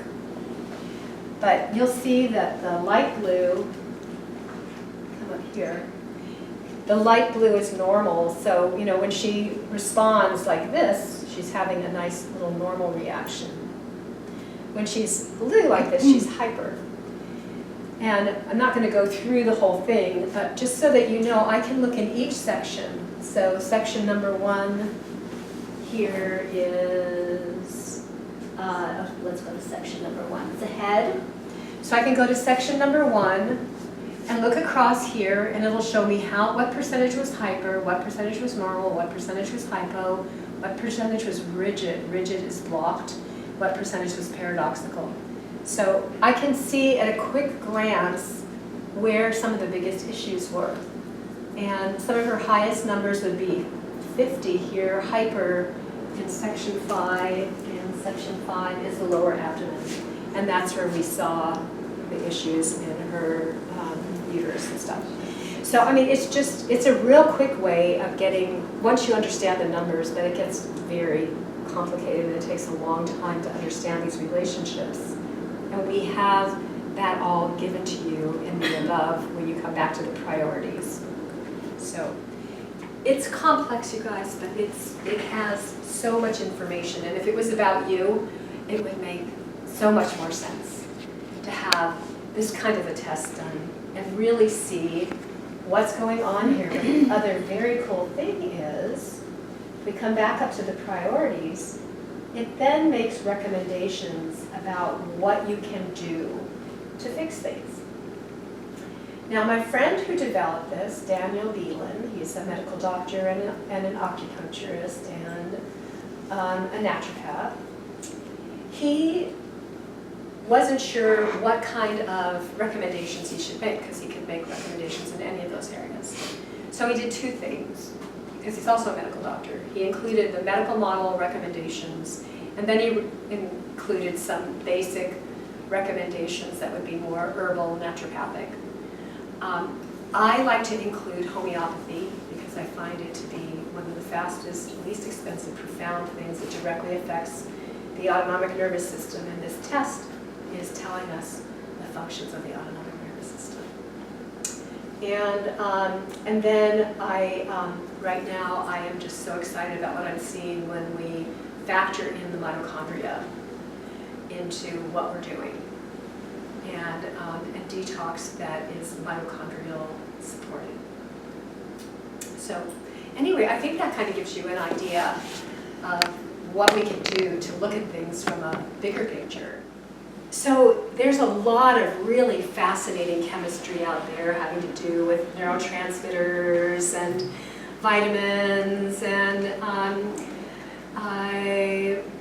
But you'll see that the light blue, come up here, the light blue is normal. So, when she responds like this, she's having a nice little normal reaction. When she's blue like this, she's hyper. And I'm not going to go through the whole thing, but just so that you know, I can look in each section. So section number 1 here is, let's go to section number 1. It's a head. So I can go to section number 1 and look across here, and it'll show me what percentage was hyper, what percentage was normal, what percentage was hypo, what percentage was rigid. Rigid is blocked. What percentage was paradoxical. So I can see at a quick glance where some of the biggest issues were. And some of her highest numbers would be 50 here, hyper in section 5, and section 5 is the lower abdomen. And that's where we saw the issues in her uterus and stuff. So, it's a real quick way of getting, once you understand the numbers, but it gets very complicated and it takes a long time to understand these relationships. And we have that all given to you in the above when you come back to the priorities. So it's complex, you guys, but it has so much information. And if it was about you, it would make so much more sense to have this kind of a test done and really see what's going on here. But the other very cool thing is, if we come back up to the priorities, it then makes recommendations about what you can do to fix things. Now, my friend who developed this, Daniel Beelan, he's a medical doctor and an acupuncturist and a naturopath. He wasn't sure what kind of recommendations he should make, because he could make recommendations in any of those areas. So he did 2 things, because he's also a medical doctor. He included the medical model recommendations, and then he included some basic recommendations that would be more herbal, naturopathic. I like to include homeopathy because I find it to be one of the fastest, least expensive, profound things that directly affects the autonomic nervous system, and this test is telling us the functions of the autonomic nervous system. And then right now I am just so excited about what I'm seeing when we factor in the mitochondria into what we're doing, and a detox that is mitochondrial supported. So anyway, I think that kind of gives you an idea of what we can do to look at things from a bigger picture. So there's a lot of really fascinating chemistry out there having to do with neurotransmitters and vitamins and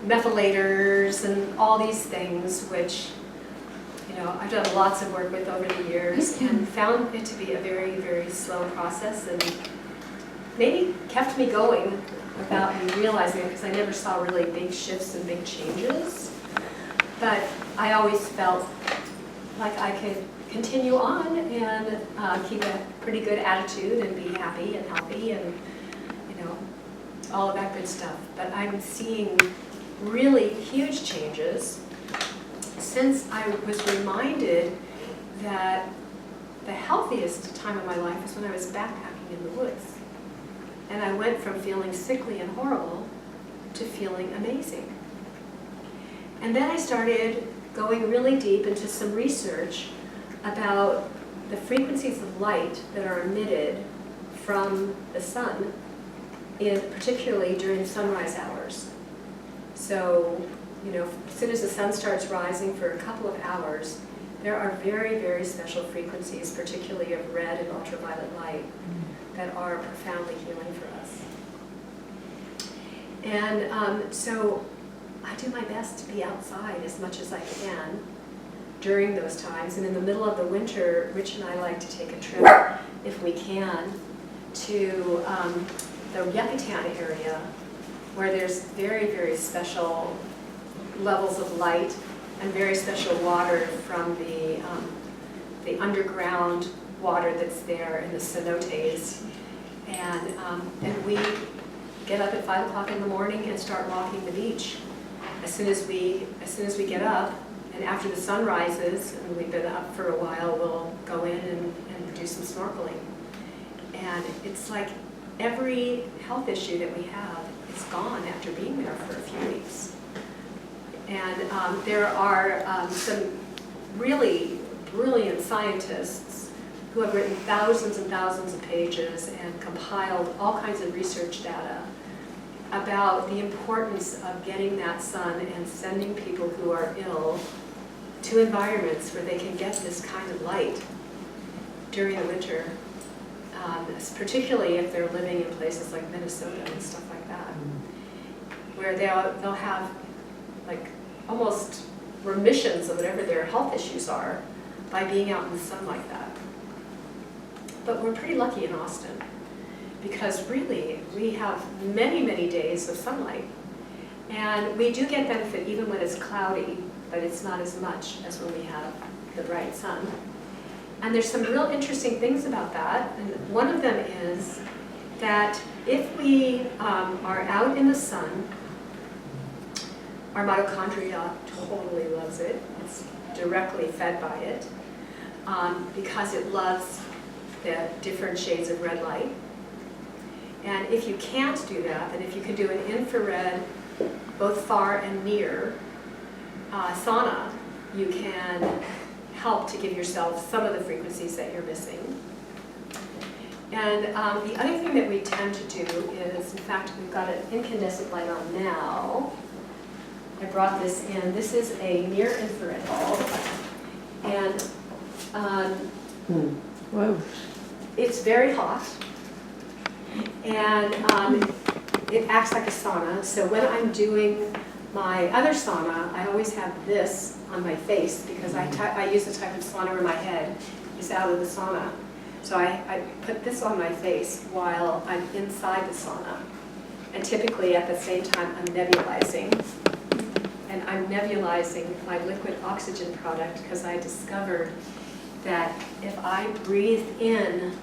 methylators and all these things, which I've done lots of work with over the years and found it to be a very, very slow process, and maybe kept me going without me realizing it, because I never saw really big shifts and big changes. But I always felt like I could continue on and keep a pretty good attitude and be happy and healthy and all of that good stuff. But I'm seeing really huge changes since I was reminded that the healthiest time of my life was when I was backpacking in the woods. And I went from feeling sickly and horrible to feeling amazing. And then I started going really deep into some research about the frequencies of light that are emitted from the sun, particularly during sunrise hours. So, as soon as the sun starts rising for a couple of hours, There are very, very special frequencies, particularly of red and ultraviolet light, that are profoundly healing for us. And so I do my best to be outside as much as I can during those times. And in the middle of the winter, Rich and I like to take a trip, if we can, to the Yucatan area, where there's very, very special levels of light and very special water from the underground water that's there in the cenotes. And we get up at 5 o'clock in the morning and start walking the beach. As soon as we get up, and after the sun rises, and we've been up for a while, we'll go in and do some snorkeling. And it's like every health issue that we have is gone after being there for a few weeks. And there are some really brilliant scientists who have written thousands and thousands of pages and compiled all kinds of research data about the importance of getting that sun and sending people who are ill to environments where they can get this kind of light during the winter, particularly if they're living in places like Minnesota and stuff like that, where they'll have like almost remissions of whatever their health issues are by being out in the sun like that. But we're pretty lucky in Austin, because really we have many, many days of sunlight. And we do get benefit even when it's cloudy, but it's not as much as when we have the bright sun. And there's some real interesting things about that. And one of them is that if we are out in the sun, our mitochondria totally loves it. It's directly fed by it because it loves the different shades of red light. And if you can't do that, then if you can do an infrared, both far and near, sauna, you can help to give yourself some of the frequencies that you're missing. And the other thing that we tend to do is, in fact, we've got an incandescent light on now. I brought this in. This is a near infrared bulb. And Whoa. it's very hot. And it acts like a sauna. So when I'm doing my other sauna, I always have this on my face because I use the type of sauna where my head is out of the sauna. So I put this on my face while I'm inside the sauna. And typically at the same time I'm nebulizing. And I'm nebulizing my liquid oxygen product because I discovered that if I breathe in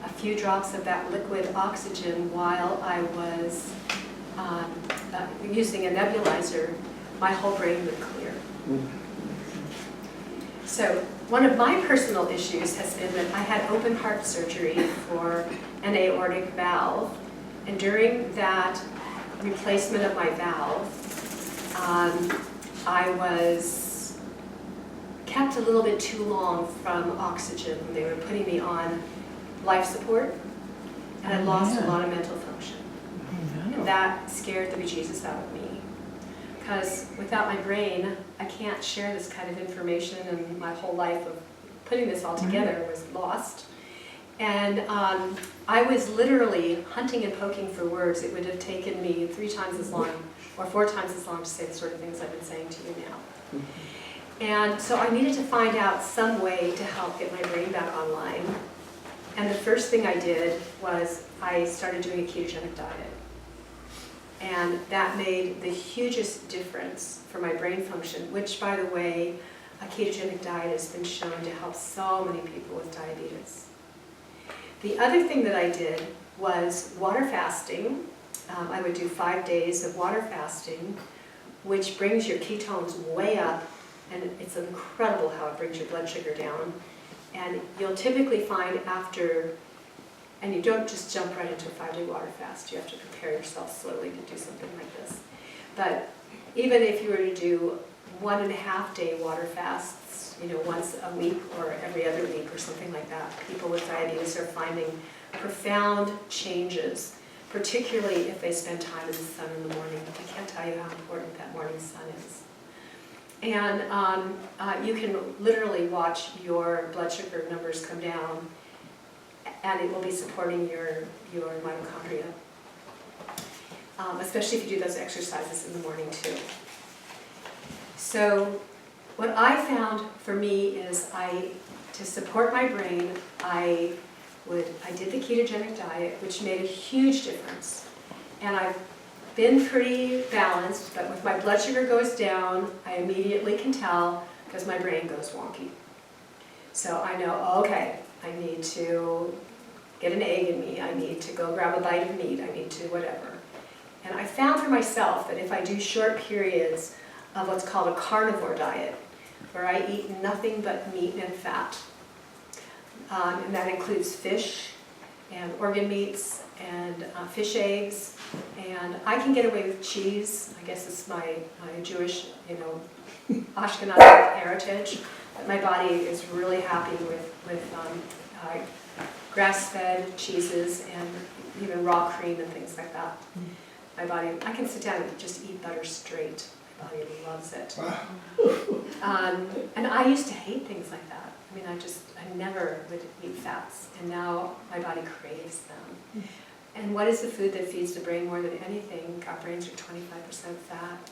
a few drops of that liquid oxygen while I was using a nebulizer, my whole brain would clear. So one of my personal issues has been that I had open heart surgery for an aortic valve, and during that replacement of my valve, I was kept a little bit too long from oxygen. They were putting me on life support, and I lost a lot of mental function. And that scared the bejesus out of me. Because without my brain, I can't share this kind of information, and my whole life of putting this all together was lost. And I was literally hunting and poking for words. It would have taken me 3 times as long or 4 times as long to say the sort of things I've been saying to you now. And so I needed to find out some way to help get my brain back online. And the first thing I did was I started doing a ketogenic diet. And that made the hugest difference for my brain function, which, by the way, a ketogenic diet has been shown to help so many people with diabetes. The other thing that I did was water fasting. I would do 5 days of water fasting, which brings your ketones way up, and it's incredible how it brings your blood sugar down. And you'll typically find after, and you don't just jump right into a 5-day water fast, you have to prepare yourself slowly to do something like this. But even if you were to do 1.5-day water fasts, once a week or every other week or something like that, people with diabetes are finding profound changes, particularly if they spend time in the sun in the morning. I can't tell you how important that morning sun is. And you can literally watch your blood sugar numbers come down, and it will be supporting your mitochondria, especially if you do those exercises in the morning too. So what I found for me is to support my brain, I did the ketogenic diet, which made a huge difference. And I've been pretty balanced, but if my blood sugar goes down, I immediately can tell because my brain goes wonky. So I know, okay, I need to get an egg in me, I need to go grab a bite of meat, I need to whatever. And I found for myself that if I do short periods of what's called a carnivore diet, where I eat nothing but meat and fat, and that includes fish and organ meats and fish eggs, and I can get away with cheese. I guess it's my Jewish, Ashkenazi heritage, but my body is really happy with grass-fed cheeses and even raw cream and things like that. My body, I can sit down and just eat butter straight. My body loves it. And I used to hate things like that. I mean, I never would eat fats, and now my body craves them. And what is the food that feeds the brain more than anything? Our brains are 25% fat,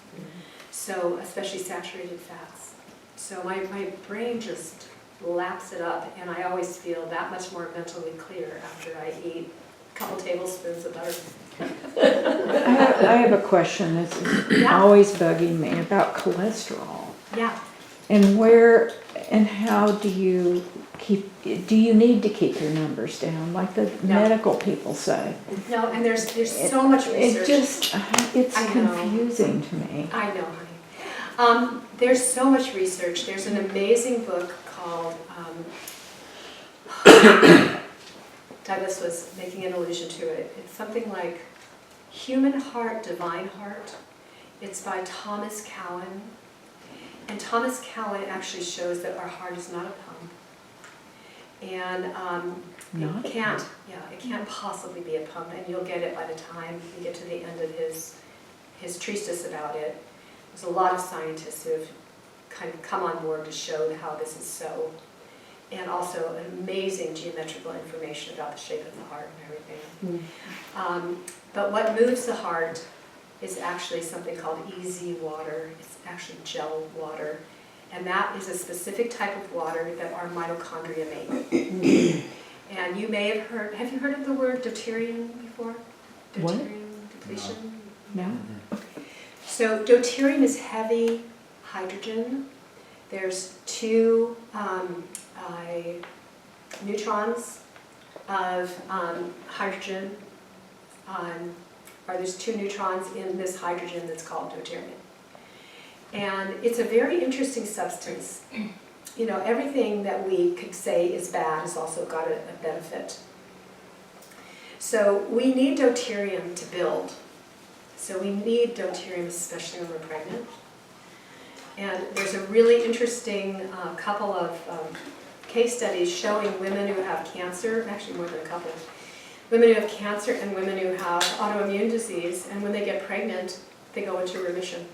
so especially saturated fats. So my brain just laps it up, and I always feel that much more mentally clear after I eat a couple tablespoons of butter. I have a question that's always bugging me about cholesterol. Yeah. And where and how do you need to keep your numbers down, like the medical people say? No, and there's so much research. It's confusing to me. I know, honey. There's so much research. There's an amazing book called, Douglas was making an allusion to it. It's something like Human Heart, Divine Heart. It's by Thomas Cowan. And Thomas Cowan actually shows that our heart is not a pump. And it can't possibly be a pump, and you'll get it by the time you get to the end of his treatise about it. There's a lot of scientists who have kind of come on board to show how this is so, and also amazing geometrical information about the shape of the heart and everything. But what moves the heart is actually something called easy water. It's actually gel water. And that is a specific type of water that our mitochondria make. And you may have you heard of the word deuterium before? Deuterium depletion? No. So deuterium is heavy hydrogen. There's two neutrons of hydrogen, or there's two neutrons in this hydrogen that's called deuterium. And it's a very interesting substance. Everything that we could say is bad has also got a benefit. So we need deuterium to build. So we need deuterium, especially when we're pregnant. And there's a really interesting couple of case studies showing women who have cancer, actually more than a couple, women who have cancer and women who have autoimmune disease, and when they get pregnant, they go into remission.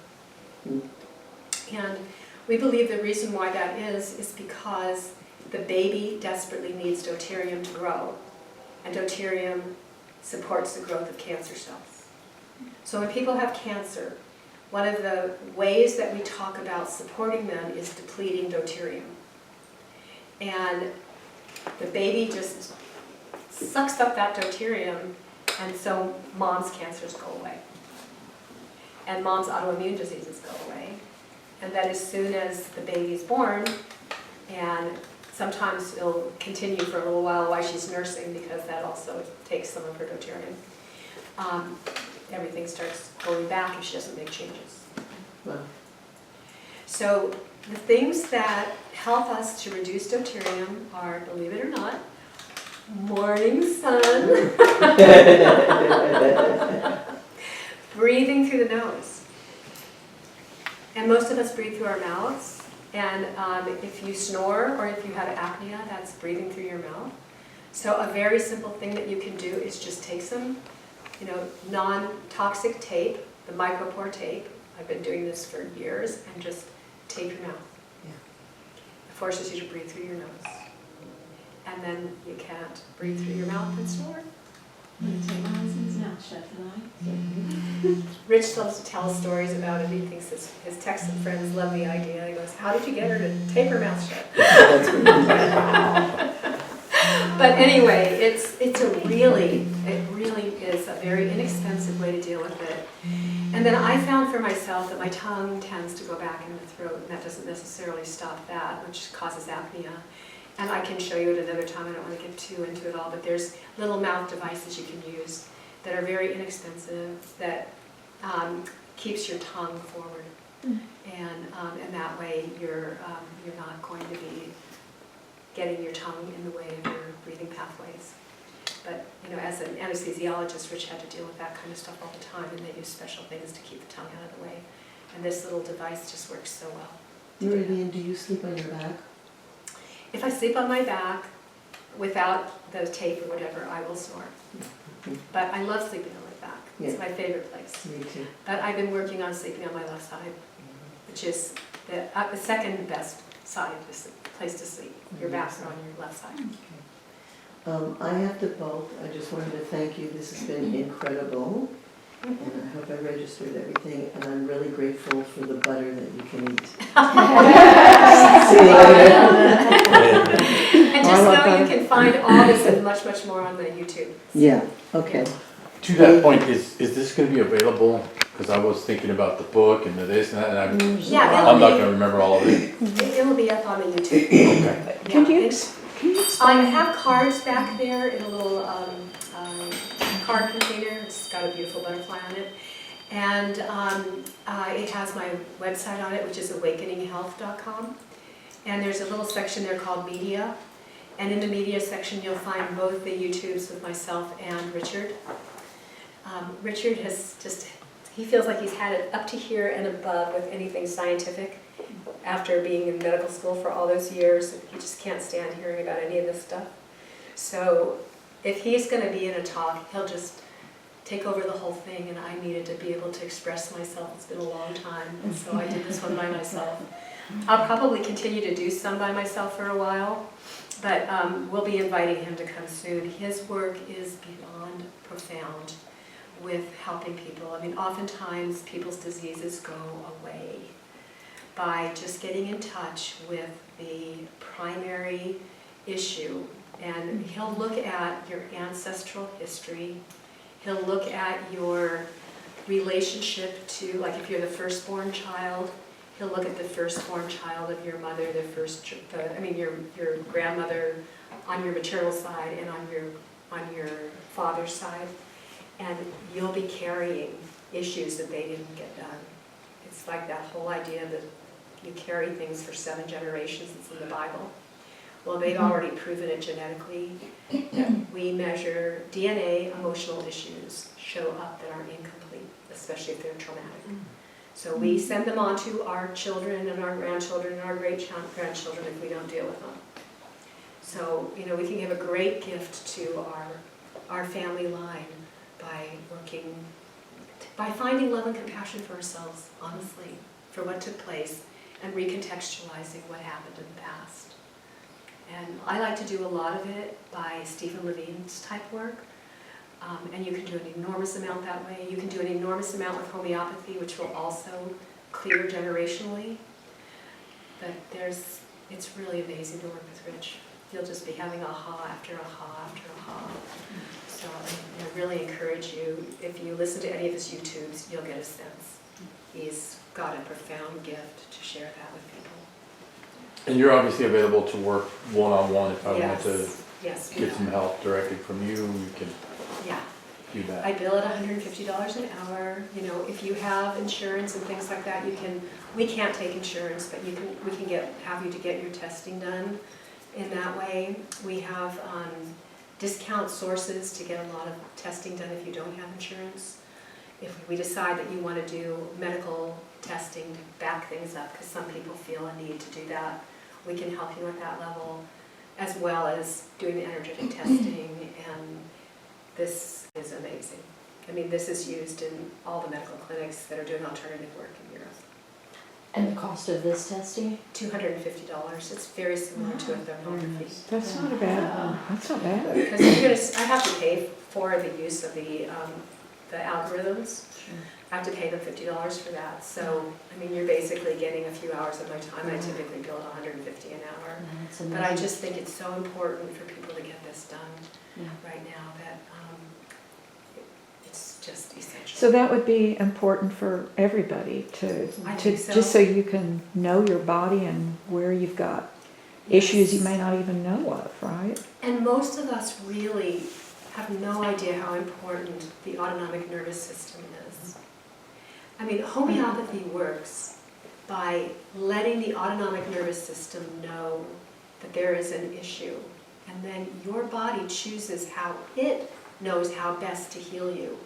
And we believe the reason why that is because the baby desperately needs deuterium to grow, and deuterium supports the growth of cancer cells. So when people have cancer, one of the ways that we talk about supporting them is depleting deuterium. And the baby just sucks up that deuterium, and so mom's cancers go away. And mom's autoimmune diseases go away. And then as soon as the baby's born, and sometimes it'll continue for a little while she's nursing because that also takes some of her deuterium, everything starts going back if she doesn't make changes. Wow. So the things that help us to reduce deuterium are, believe it or not, morning sun, breathing through the nose. And most of us breathe through our mouths, and if you snore or if you have apnea, that's breathing through your mouth. So a very simple thing that you can do is just take some, non-toxic tape, the micropore tape. I've been doing this for years, and just tape your mouth. Yeah. It forces you to breathe through your nose. And then you can't breathe through your mouth and snore. Rich loves to tell stories about it. He thinks his Texan friends love the idea. He goes, how did you get her to tape her mouth shut? But anyway, it really is a very inexpensive way to deal with it. And then I found for myself that my tongue tends to go back in the throat, and that doesn't necessarily stop that, which causes apnea. And I can show you it another time, I don't want to get too into it all, but there's little mouth devices you can use that are very inexpensive, that keeps your tongue forward. And that way you're not going to be getting your tongue in the way of your breathing pathways. But as an anesthesiologist, Rich had to deal with that kind of stuff all the time, and they use special things to keep the tongue out of the way. And this little device just works so well. Meridian, do you sleep on your back? If I sleep on my back without the tape or whatever, I will snore. But I love sleeping on my back. It's my favorite place. Me too. But I've been working on sleeping on my left side, which is the second best place to sleep. Your back's on your left side. I have to both. I just wanted to thank you. This has been incredible. And I hope I registered everything. And I'm really grateful for the butter that you can eat. See you later. And just know you can find all this and much, much more on the YouTube. Yeah, okay. To that point, is this going to be available? Because I was thinking about the book and the this and that, and I'm not going to remember all of it. It will be up on the YouTube. Okay. Can you I have cards back there in a little card container. It's got a beautiful butterfly on it. And it has my website on it, which is awakeninghealth.com. And there's a little section there called Media. And in the media section, you'll find both the YouTubes with myself and Richard. Richard he feels like he's had it up to here and above with anything scientific. After being in medical school for all those years, he just can't stand hearing about any of this stuff. So if he's going to be in a talk, he'll just take over the whole thing, and I needed to be able to express myself. It's been a long time, and so I did this one by myself. I'll probably continue to do some by myself for a while, but we'll be inviting him to come soon. His work is beyond profound with helping people. I mean, oftentimes people's diseases go away by just getting in touch with the primary issue. And he'll look at your ancestral history. He'll look at your relationship to, like if you're the firstborn child, he'll look at the firstborn child of your mother, your grandmother on your maternal side and on your father's side. And you'll be carrying issues that they didn't get done. It's like that whole idea that you carry things for 7 generations. It's in the Bible. Well, they've already proven it genetically, that we measure DNA, emotional issues show up that are incomplete, especially if they're traumatic. So we send them on to our children and our grandchildren and our great-grandchildren if we don't deal with them. So, we can give a great gift to our family line by finding love and compassion for ourselves, honestly, for what took place, and recontextualizing what happened in the past. And I like to do a lot of it by Stephen Levine's type work, and you can do an enormous amount that way. You can do an enormous amount with homeopathy, which will also clear generationally. But it's really amazing to work with Rich. You'll just be having aha after aha after aha. So I really encourage you, if you listen to any of his YouTubes, you'll get a sense. He's got a profound gift to share that with people. And you're obviously available to work one-on-one if I wanted to Yes, get some help directly from you, you can do that. I bill at $150 an hour. If you have insurance and things like that, we can't take insurance, but we can have you to get your testing done in that way. We have discount sources to get a lot of testing done if you don't have insurance. If we decide that you want to do medical testing to back things up, because some people feel a need to do that, we can help you at that level, as well as doing the energetic testing, and this is amazing. I mean, this is used in all the medical clinics that are doing alternative work in Europe. And the cost of this testing? $250. It's very similar to a thermography. That's not a bad, that's not bad. Because I have to pay for the use of the algorithms. I have to pay them $50 for that. So, I mean, you're basically getting a few hours of my time. I typically bill $150 an hour. That's But I amazing. just think it's so important for people to get this done Yeah. right now that it's just essential. So that would be important for everybody to, I think so. just so you can know your body and where you've got issues you may not even know of, right? And most of us really have no idea how important the autonomic nervous system is. I mean, homeopathy works by letting the autonomic nervous system know that there is an issue. And then your body chooses how it knows how best to heal you.